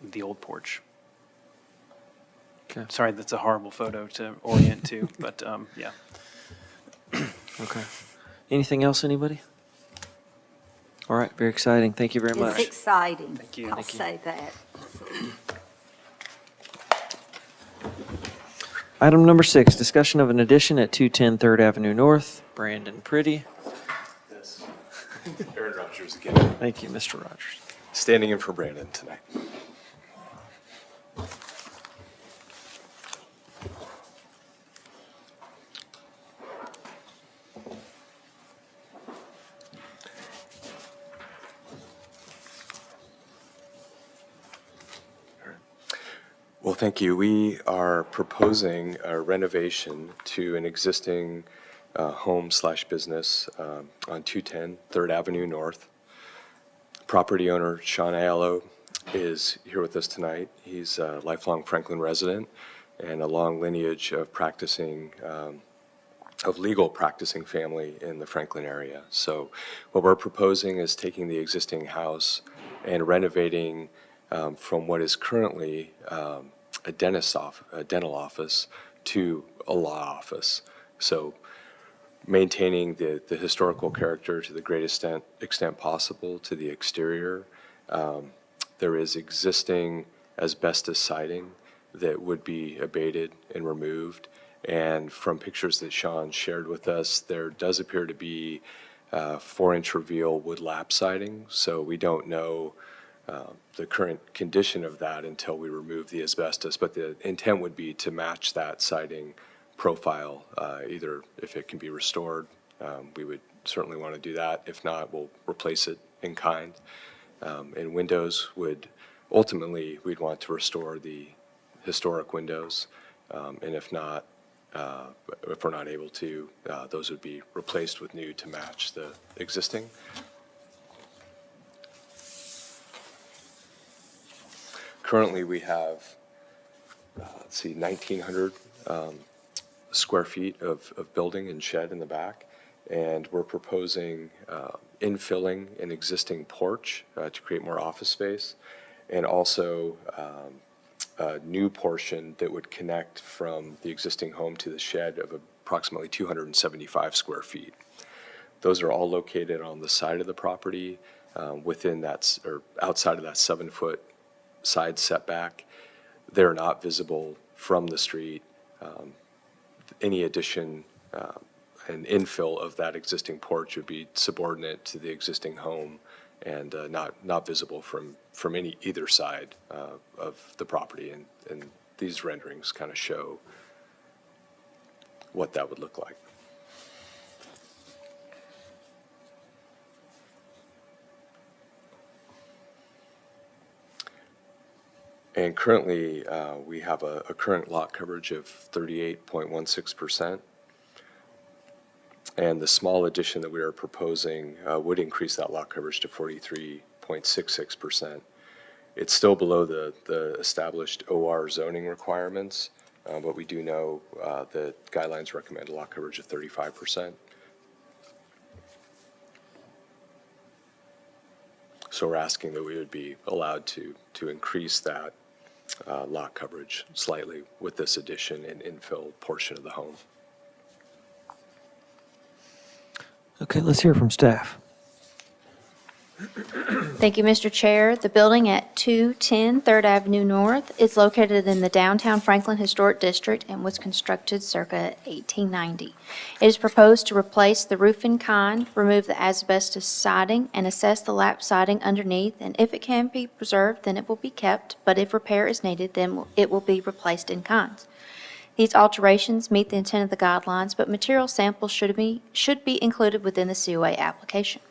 the old porch. Okay. Sorry, that's a horrible photo to orient to, but yeah. Okay. Anything else, anybody? All right, very exciting. Thank you very It's much. exciting. Thank you. I'll Thank you. say that. Item number 6, discussion of an addition at 210 3rd Avenue North. Brandon Pretty. Aaron Rodgers again, Thank you, Mr. Rogers. standing in for Brandon tonight. Well, thank you. We are proposing a renovation to an existing home/business on 210 3rd Avenue North. Property owner Sean Aiello is here with us tonight. He's a lifelong Franklin resident and a long lineage of legal practicing family in the Franklin area. So what we're proposing is taking the existing house and renovating from what is currently a dental office to a law office. So maintaining the historical character to the greatest extent possible to the exterior. There is existing asbestos siding that would be abated and removed. And from pictures that Sean shared with us, there does appear to be 4-inch reveal wood lap siding. So we don't know the current condition of that until we remove the asbestos. But the intent would be to match that siding profile, either if it can be restored, we would certainly want to do that. If not, we'll replace it in kind. And windows would, ultimately, we'd want to restore the historic windows. And if not, if we're not able to, those would be replaced with new to match the existing. Currently, we have, 1,900 square feet of building and shed in the back. And we're proposing infilling an existing porch to create more office space, and also a new portion that would connect from the existing home to the shed of approximately 275 square feet. Those are all located on the side of the property within that, or outside of that 7-foot side setback. They're not visible from the street. Any addition and infill of that existing porch would be subordinate to the existing home and not visible from either side of the property. And these renderings kind of show what that would look like. And currently, we have a current lot coverage of 38.16%. And the small addition that we are proposing would increase that lot coverage to 43.66%. It's still below the established OR zoning requirements, but we do know that guidelines recommend a lot coverage of 35%. So we're asking that we would be allowed to increase that lot coverage slightly with this addition and infill portion of the home. Okay, let's hear from staff. Thank you, Mr. Chair. The building at 210 3rd Avenue North is located in the downtown Franklin Historic District and was constructed circa 1890. It is proposed to replace the roof in kind, remove the asbestos siding, and assess the lap siding underneath, and if it can be preserved, then it will be kept, but if repair is needed, then it will be replaced in kind. These alterations meet the intent of the guidelines, but material samples should be included within the COA application.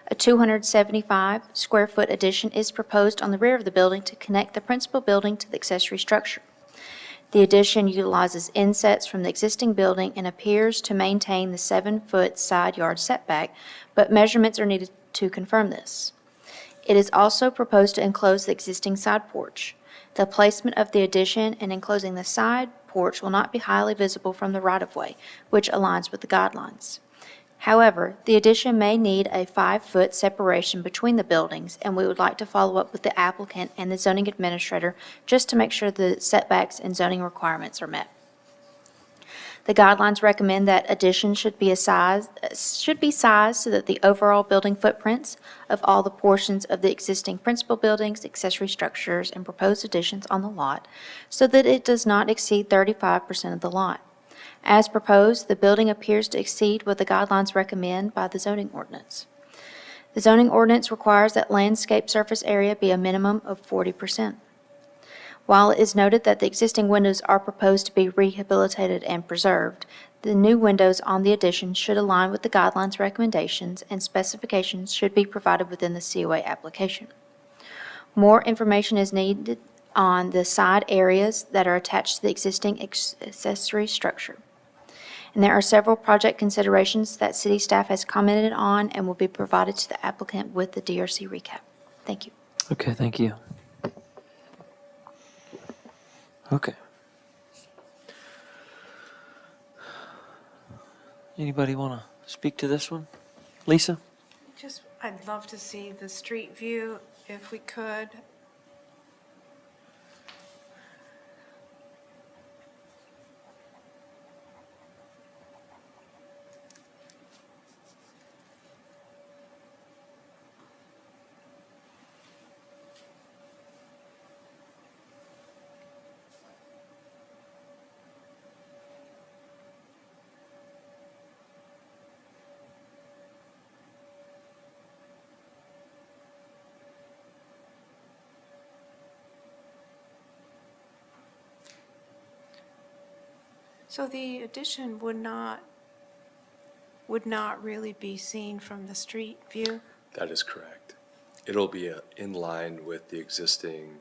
A 275-square-foot addition is proposed on the rear of the building to connect the principal building to the accessory structure. The addition utilizes insets from the existing building and appears to maintain the 7-foot side yard setback, but measurements are needed to confirm this. It is also proposed to enclose the existing side porch. The placement of the addition and enclosing the side porch will not be highly visible from the right-of-way, which aligns with the guidelines. However, the addition may need a 5-foot separation between the buildings, and we would like to follow up with the applicant and the zoning administrator just to make sure the setbacks and zoning requirements are met. The guidelines recommend that additions should be sized so that the overall building footprints of all the portions of the existing principal buildings, accessory structures, and proposed additions on the lot, so that it does not exceed 35% of the lot. As proposed, the building appears to exceed what the guidelines recommend by the zoning ordinance. The zoning ordinance requires that landscape surface area be a minimum of 40%. While it is noted that the existing windows are proposed to be rehabilitated and preserved, the new windows on the addition should align with the guidelines recommendations, and specifications should be provided within the COA application. More information is needed on the side areas that are attached to the existing accessory structure. And there are several project considerations that city staff has commented on and will be provided to the applicant with the DRC recap. Thank you. Okay, thank you. Okay. Anybody want to speak to this one? Lisa? I'd love to see the street view if we could. So the addition would not really be seen from the street view? That is correct. It'll be in line with the existing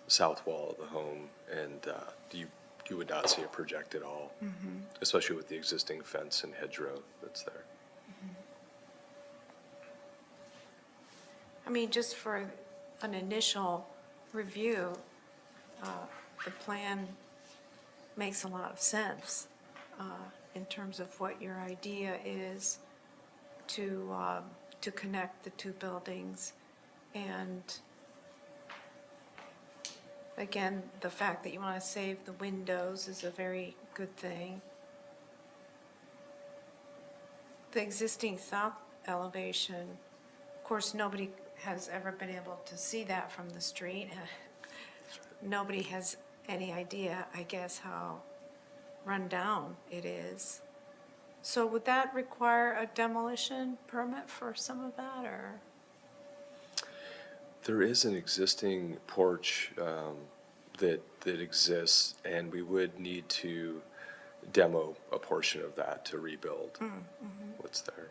south wall of the home, and you would not see it project at all, especially with the existing fence and hedgerow that's there. I mean, just for an initial review, the plan makes a lot of sense in terms of what your idea is to connect the two buildings. And again, the fact that you want to save the windows is a very good thing. The existing south elevation, of course, nobody has ever been able to see that from the street. Nobody has any idea, I guess, how run down it is. So would that require a demolition permit for some of that, or? There is an existing porch that exists, and we would need to demo a portion of that to rebuild what's there.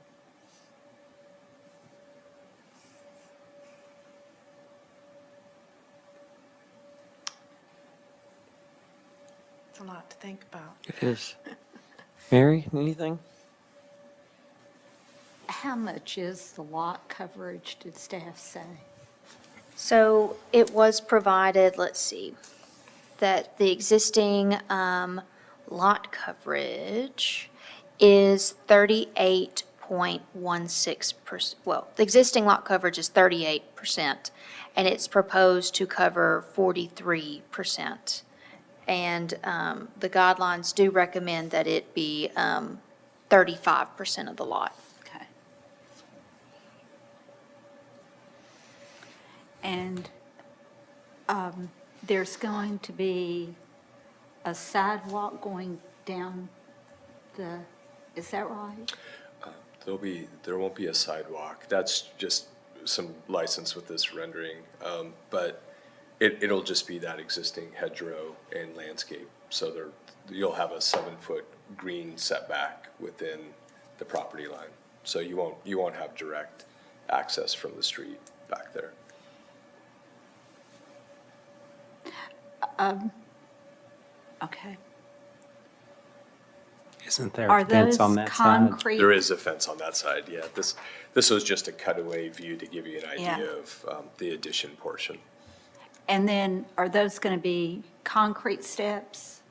It's a lot to think about. It is. Mary, anything? How much is the lot coverage, did staff say? So it was provided, let's see, that the existing lot coverage is 38.16%. Well, the existing lot coverage is 38%, and it's proposed to cover 43%. And the guidelines do recommend that it be 35% of the lot. Okay. And there's going to be a sidewalk going down is that right? There won't be a sidewalk. That's just some license with this rendering, but it'll just be that existing hedgerow and landscape So you'll have a 7-foot green setback within the property line. So you won't have direct access from the street back there. Okay. Isn't there Are a fence those on that side? concrete? There is a fence on that side, yeah. This was just a cutaway view to give you an Yeah. idea of the addition portion. And then are those going to be concrete steps?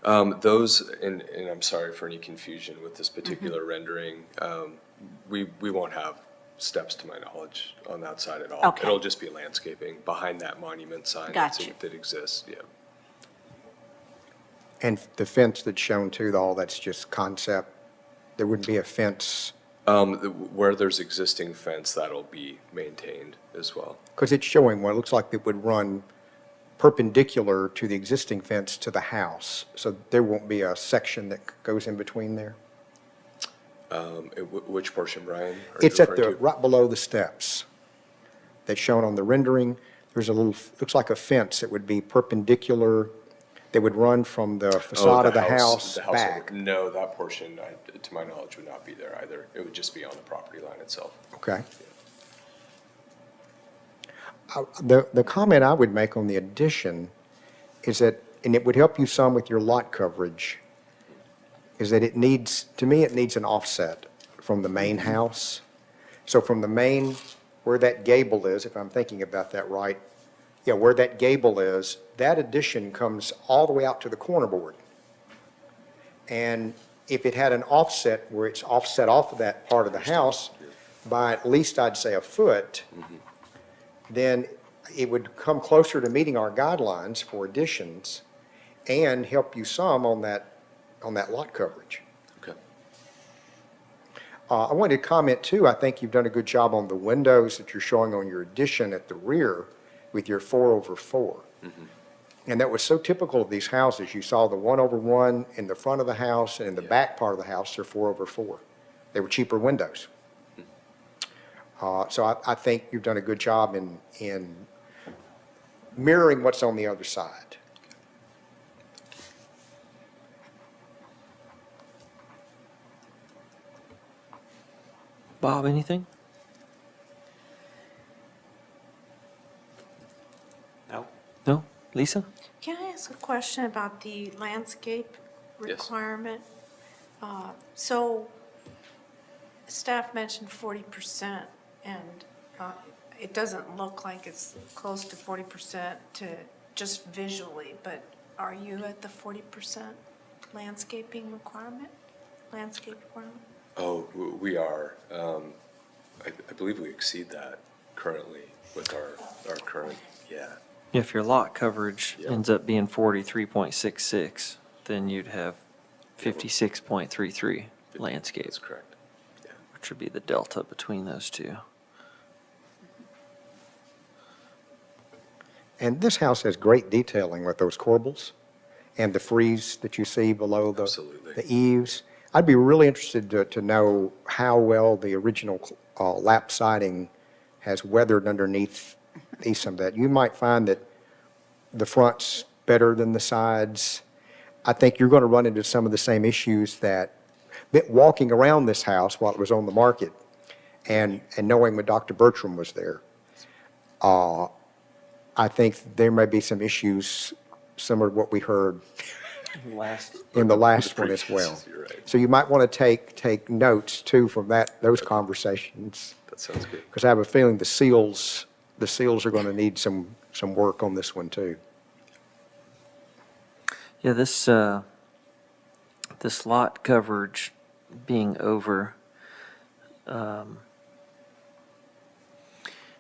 Those, and I'm sorry for any confusion with this particular Mm-hmm. rendering, we won't have steps to my knowledge on that side at all. Okay. It'll just be landscaping behind that monument sign Gotcha. that exists, yeah. And the fence that's shown too, all that's just concept. There wouldn't be a fence, Where there's existing fence, that'll be maintained as well. because it's showing one, it looks like it would run perpendicular to the existing fence to the house. So there won't be a section that goes in between there. Which portion, Brian? are you It's at referring the, to? right below the steps. That's shown on the rendering. There's a little, looks like a fence that would be perpendicular, that would run from the Oh, facade of the house the house back. No, that portion, to my knowledge, would not be there either. It would just be on the property line itself. Okay. The comment I would make on the addition is that, and it would help you some with your lot coverage, is that it needs, to me, it needs an offset from the main house. So from the main, where that gable is, if I'm thinking about that right, yeah, where that gable is, that addition comes all the way out to the corner board. And if it had an offset where it's offset off of that part of the house by at least, I'd say, a foot, then it would come closer to meeting our guidelines for additions and help you some on that lot coverage. Okay. I wanted to comment too, I think you've done a good job on the windows that you're showing on your addition at the rear with your 4/4. And that was so typical of these houses. You saw the 1/1 in the front of the house, and in the back part of the house, they're 4/4. They were cheaper windows. So I think you've done a good job in mirroring what's on the other side. Bob, anything? No? No? Lisa? Can I ask a question about the landscape Yes. requirement? So staff mentioned 40%, and it doesn't look like it's close to 40% to just visually, but are you at the 40% landscaping requirement? Landscape requirement? Oh, we are. I believe we exceed that currently with our current, yeah. If your lot coverage Yeah. ends up being 43.66, then you'd have 56.33 landscape, That's correct. Yeah. which would be the delta between those two. And this house has great detailing with those corbels and the frieze that you see below Absolutely. the eaves. I'd be really interested to know how well the original lap siding has weathered underneath some of that. You might find that the front's better than the sides. I think you're going to run into some of the same issues that walking around this house while it was on the market and knowing when Dr. Bertram was there. I think there may be some issues similar to what we heard in the last one as well. You're right. So you might want to take notes too from those conversations, That sounds good. because I have a feeling the seals are going to need some work on this one too. Yeah, this lot coverage being over,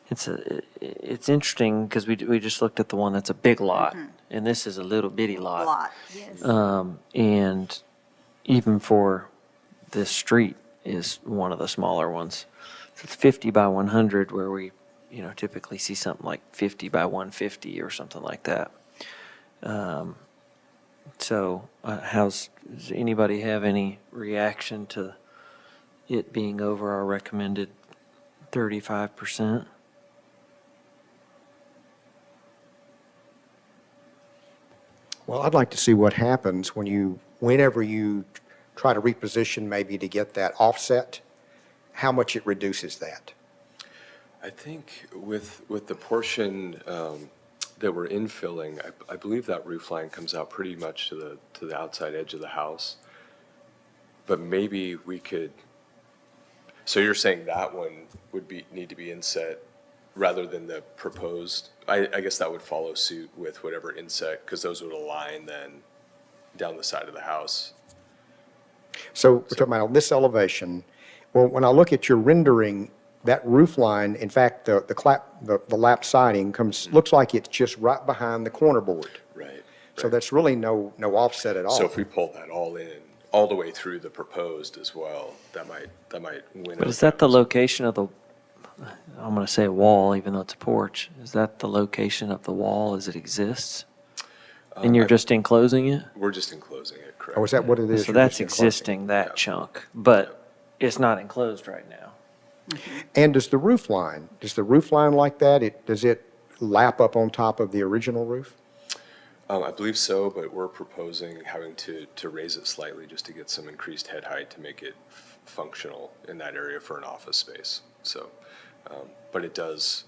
it's interesting because we just looked at the one that's a big lot, and this is a little bitty lot. Yes. And even for this street is one of the smaller ones. So it's 50 by 100 where we, typically see something like 50 by 150 or something like that. So does anybody have any reaction to it being over our recommended 35%? Well, I'd like to see what happens whenever you try to reposition maybe to get that offset, how much it reduces that. I think with the portion that we're infilling, I believe that roof line comes out pretty much to the outside edge of the house. But maybe we could, so you're saying that one would need to be inset rather than the proposed? I guess that would follow suit with whatever inset, because those would align then down the side of the house. So we're talking about on this elevation, well, when I look at your rendering, that roof line, in fact, the lap siding looks like it's just right behind the corner board. Right. So that's really no offset at all. So if we pull that all in, all the way through the proposed as well, that might win. But is that the location of the, I'm going to say wall, even though it's a porch, is that the location of the wall as it exists? And you're just enclosing it? We're just enclosing it, correct? Oh, is that what it is? So You're that's just enclosing? existing, that chunk, but it's not enclosed right now. And does the roof line like that, does it lap up on top of the original roof? I believe so, but we're proposing having to raise it slightly just to get some increased head height to make it functional in that area for an office space. So, but it does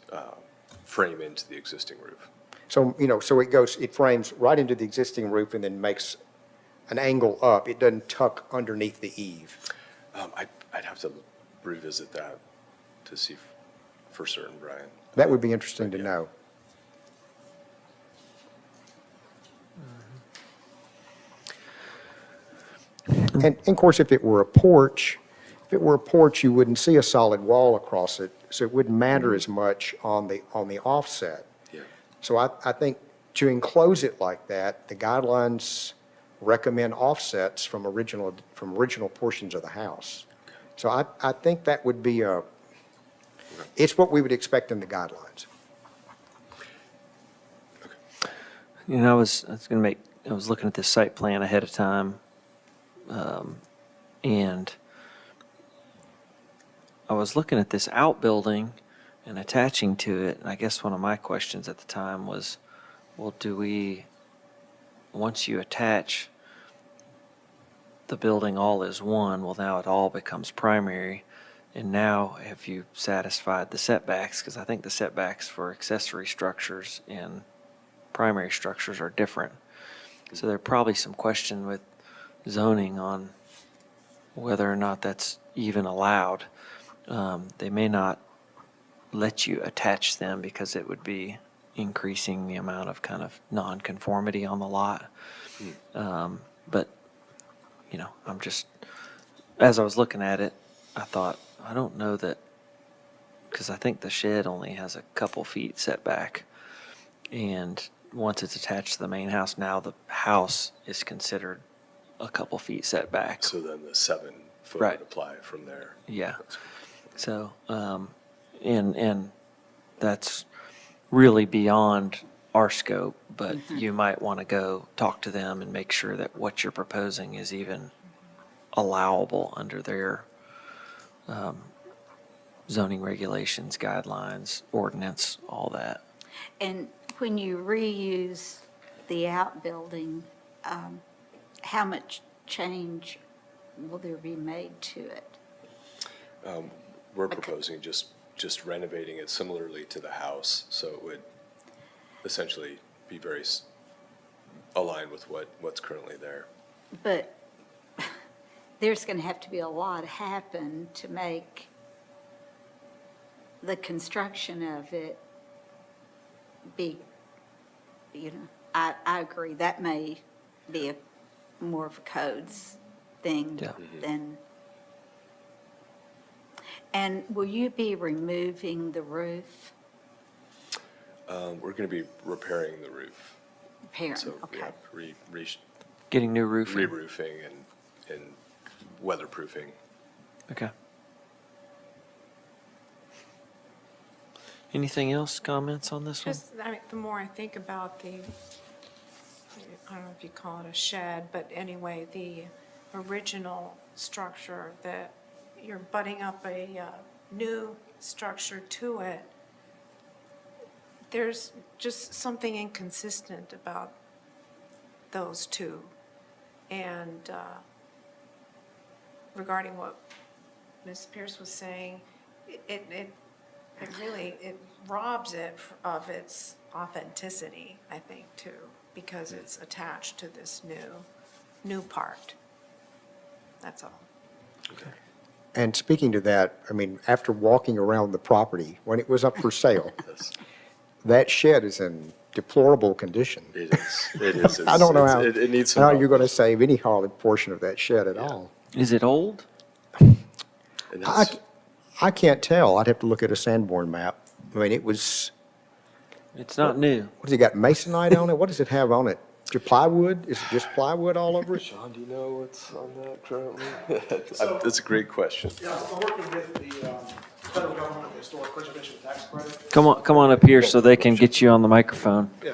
frame into the existing roof. So, so it frames right into the existing roof and then makes an angle up. It doesn't tuck underneath the eave. I'd have to revisit that to see for certain, Brian. That would be interesting to know. And of course, if it were a porch, you wouldn't see a solid wall across it, so it wouldn't matter as much on the offset. Yeah. So I think to enclose it like that, the guidelines recommend offsets from original portions of the house. So I think that would be it's what we would expect in the guidelines. I was looking at this site plan ahead of time, and I was looking at this outbuilding and attaching to it, and I guess one of my questions at the time was, well, once you attach the building all as one, well, now it all becomes primary, and now have you satisfied the setbacks? Because I think the setbacks for accessory structures and primary structures are different. So there's probably some question with zoning on whether or not that's even allowed. They may not let you attach them because it would be increasing the amount of kind of nonconformity on the lot. But, I'm just, as I was looking at it, I thought, I don't know that, because I think the shed only has a couple feet setback. And once it's attached to the main house, now the house is considered a couple feet setback. So then the 7 foot Right. would apply from there. Yeah. So, and that's really beyond our scope, but you might want to go talk to them and make sure that what you're proposing is even allowable under their zoning regulations, guidelines, ordinance, all that. And when you reuse the outbuilding, how much change will there be made to it? We're proposing just renovating it similarly to the house, so it would essentially be very aligned with what's currently there. But there's going to have to be a lot happen to make the construction of it be, I agree, that may be more of a codes thing Yeah. than. And will you be removing the roof? We're going to be repairing the roof. Repairing, So, okay. yeah, Getting new roofing. re-roofing and weatherproofing. Okay. Anything else, comments on this one? Just, the more I think about I don't know if you call it a shed, but anyway, the original structure, that you're butting up a new structure to it, there's just something inconsistent about those two. And regarding what Ms. Pierce was saying, it really, it robs it of its authenticity, I think, too, because it's attached to this new part. That's all. And speaking to that, I mean, after walking around the property, when it was up for sale, that shed is in deplorable condition. It is, it is. I don't know how, It needs some how help. you're going to save any hard portion of that shed at all. Is it old? And I, that's- I can't tell. I'd have to look at a Sanborn map. I mean, it was, It's not new. what does it got, masonite on it? What does it have on it? Just plywood? Is it just plywood all over it? Sean, do you know what's on that currently? That's a great question. Yeah, I'm working with the federal government, the Historic Preservation Tax Credit. Come on up here so they can get you on the microphone. Yeah.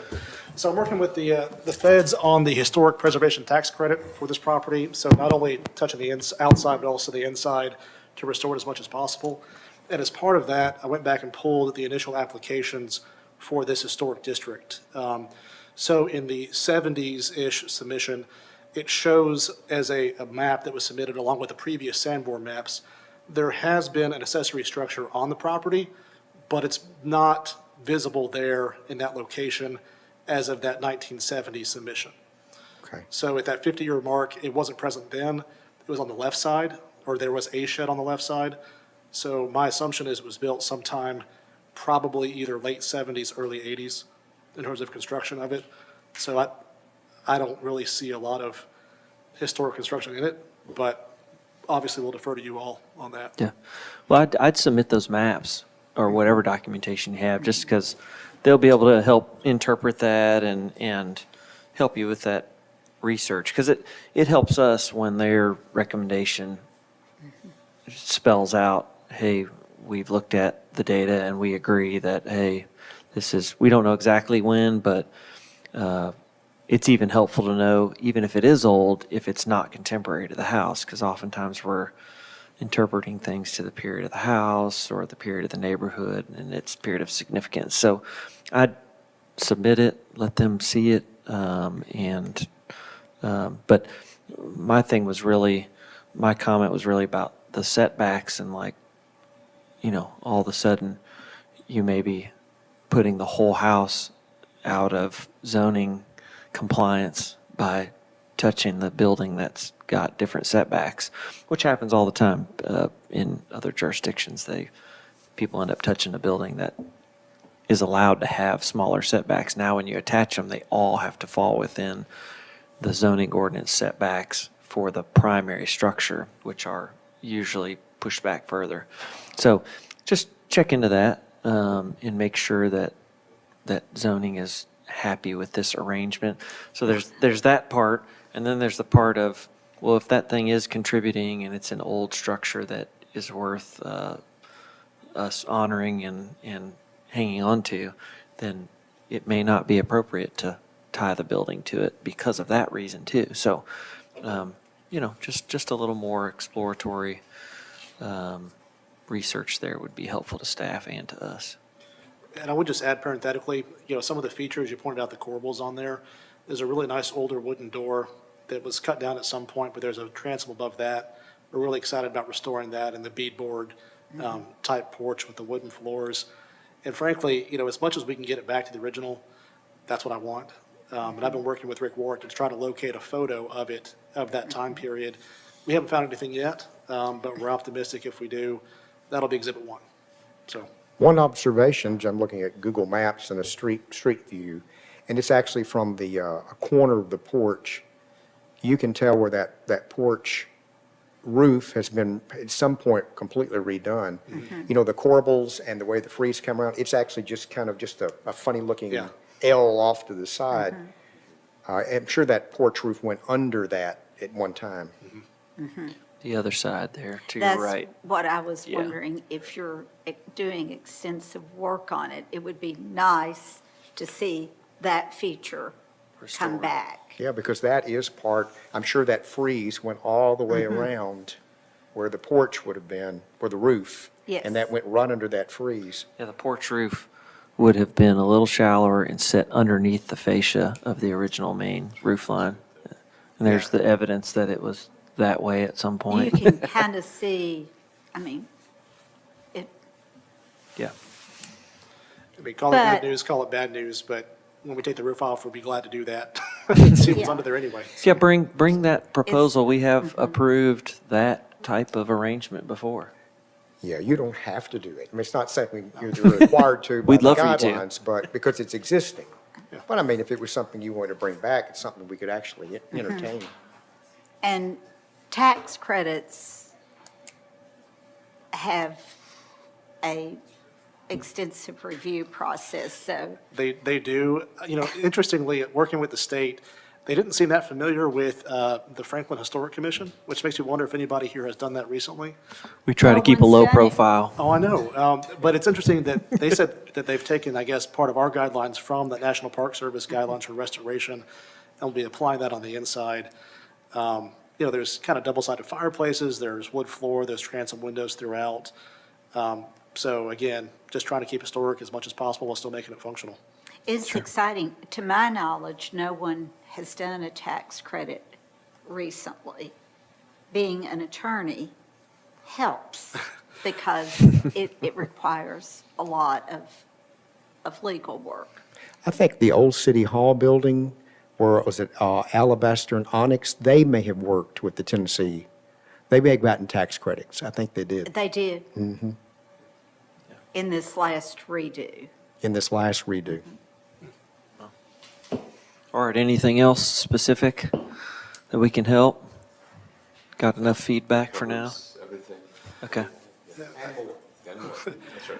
So I'm working with the feds on the Historic Preservation Tax Credit for this property. So not only touching the outside, but also the inside to restore it as much as possible. And as part of that, I went back and pulled the initial applications for this historic district. So in the 70s-ish submission, it shows as a map that was submitted along with the previous Sanborn maps, there has been an accessory structure on the property, but it's not visible there in that location as of that 1970 submission. Okay. So at that 50-year mark, it wasn't present then. It was on the left side, or there was a shed on the left side. So my assumption is it was built sometime probably either late 70s, early 80s in terms of construction of it. So I don't really see a lot of historic construction in it, but obviously we'll defer to you all on that. Yeah. Well, I'd submit those maps or whatever documentation you have, just because they'll be able to help interpret that and help you with that research. Because it helps us when their recommendation spells out, hey, we've looked at the data and we agree that, hey, we don't know exactly when, but it's even helpful to know, even if it is old, if it's not contemporary to the house, because oftentimes we're interpreting things to the period of the house or the period of the neighborhood and its period of significance. So I'd submit it, let them see it, but my comment was really about the setbacks and all of a sudden you may be putting the whole house out of zoning compliance by touching the building that's got different setbacks, which happens all the time in other jurisdictions. People end up touching a building that is allowed to have smaller setbacks. Now, when you attach them, they all have to fall within the zoning ordinance setbacks for the primary structure, which are usually pushed back further. So just check into that and make sure that zoning is happy with this arrangement. So there's that part, and then there's the part of, well, if that thing is contributing and it's an old structure that is worth us honoring and hanging on to, then it may not be appropriate to tie the building to it because of that reason too. So, just a little more exploratory research there would be helpful to staff and to us. And I would just add parenthetically, some of the features, you pointed out the corbels on there. There's a really nice older wooden door that was cut down at some point, but there's a transom above that. We're really excited about restoring that and the beadboard type porch with the wooden floors. And frankly, as much as we can get it back to the original, that's what I want. And I've been working with Rick Warwick to try to locate a photo of it, of that time period. We haven't found anything yet, but we're optimistic if we do, that'll be Exhibit 1. So. One observation, I'm looking at Google Maps and a street view, and it's actually from the a corner of the porch. You can tell where that porch roof has been at some point completely redone. The corbels and the way the frieze come around, it's actually just kind of just a funny looking Yeah. L off to the side. I'm sure that porch roof went under that at one time. The other side there to your right. That's what I was Yeah. wondering, if you're doing extensive work on it, it would be nice to see that feature come Restored. back. Yeah, because that is part, I'm sure that frieze went all the way around where the porch would have been, where the roof. Yes. And that went right under that frieze. Yeah, the porch roof would have been a little shallower and set underneath the fascia of the original main roof line. And there's the evidence that it was that way at some You point. can kind of see, I mean, it, Yeah. I mean, call it But- good news, call it bad news, but when we take the roof off, we'll be glad to do that. See what's Yeah. under there anyway. Yeah, bring that proposal. We have approved that type of arrangement before. Yeah, you don't have to do it. I mean, it's not something you're required to by We'd the love for you to. guidelines, but because it's existing. But I mean, if it was something you wanted to bring back, it's something we could actually entertain. and tax credits have a extensive review process, so They do. You know, interestingly, working with the state, they didn't seem that familiar with the Franklin Historic Commission, which makes me wonder if anybody here has done that recently. We try to No keep a one's low done it. profile. Oh, I know. But it's interesting that they said that they've taken, I guess, part of our guidelines from the National Park Service guidelines for restoration and will be applying that on the inside. You know, there's kind of double-sided fireplaces, there's wood floor, there's transom windows throughout. So again, just trying to keep historic as much as possible while still making it functional. it's exciting. To my knowledge, no one has done a tax credit recently. Being an attorney helps because it requires a lot of legal work. I think the old City Hall building, or was it Alabaster and Onyx, they may have worked with the Tennessee. They may have gotten tax credits. I think they did They did. In this last redo. in this last redo. All right, anything else specific that we can help? Got enough feedback for now? Everything. Okay,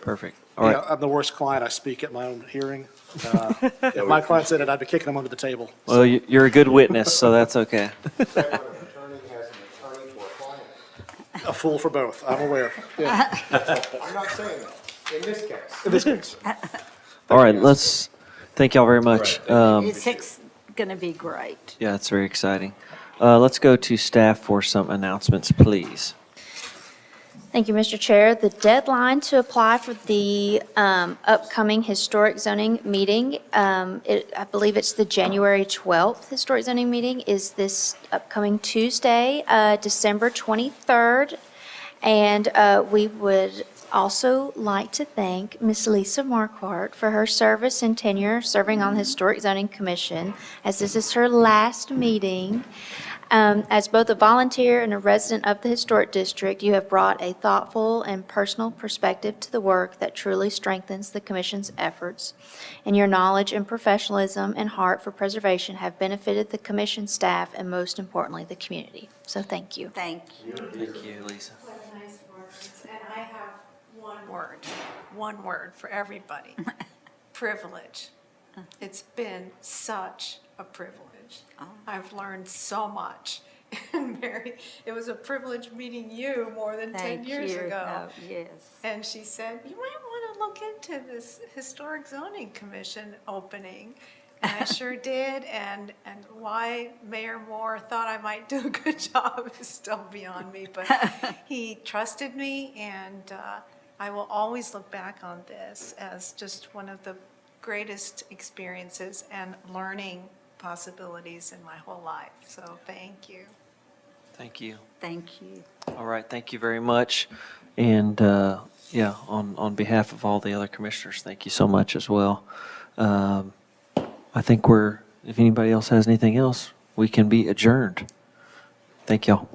perfect. All You right, know, I'm the worst client, I speak at my own hearing. If my client said it, I'd be kicking them under the table. well, you're a good witness, so that's okay. A fool for both, I'm aware. Yeah, I'm not saying that, in this case. in this case. All right, thank y'all very much. It's going to be great. Yeah, it's very exciting. Let's go to staff for some announcements, please. Thank you, Mr. Chair. The deadline to apply for the upcoming historic zoning meeting, I believe it's the January 12th historic zoning meeting, is this upcoming Tuesday, December 23rd. And we would also like to thank Ms. Lisa Marquardt for her service and tenure serving on the Historic Zoning Commission, as this is her last meeting. As both a volunteer and a resident of the Historic District, you have brought a thoughtful and personal perspective to the work that truly strengthens the Commission's efforts. And your knowledge and professionalism and heart for preservation have benefited the Commission staff and, most importantly, the community. So thank you. Thank you. Thank you, Lisa. What nice words. And I have one word for everybody. Privilege. It's been such a privilege. I've learned so much. And Mary, it was a privilege meeting you more than 10 Thank years you. ago. No, yes. And she said, you might want to look into this Historic Zoning Commission opening. And I sure did, and why Mayor Moore thought I might do a good job is still beyond me, but he trusted me, and I will always look back on this as just one of the greatest experiences and learning possibilities in my whole life, so thank you. Thank you. Thank you. All right, thank you very much. And, yeah, on behalf of all the other commissioners, thank you so much as well. I think if anybody else has anything else, we can be adjourned. Thank y'all.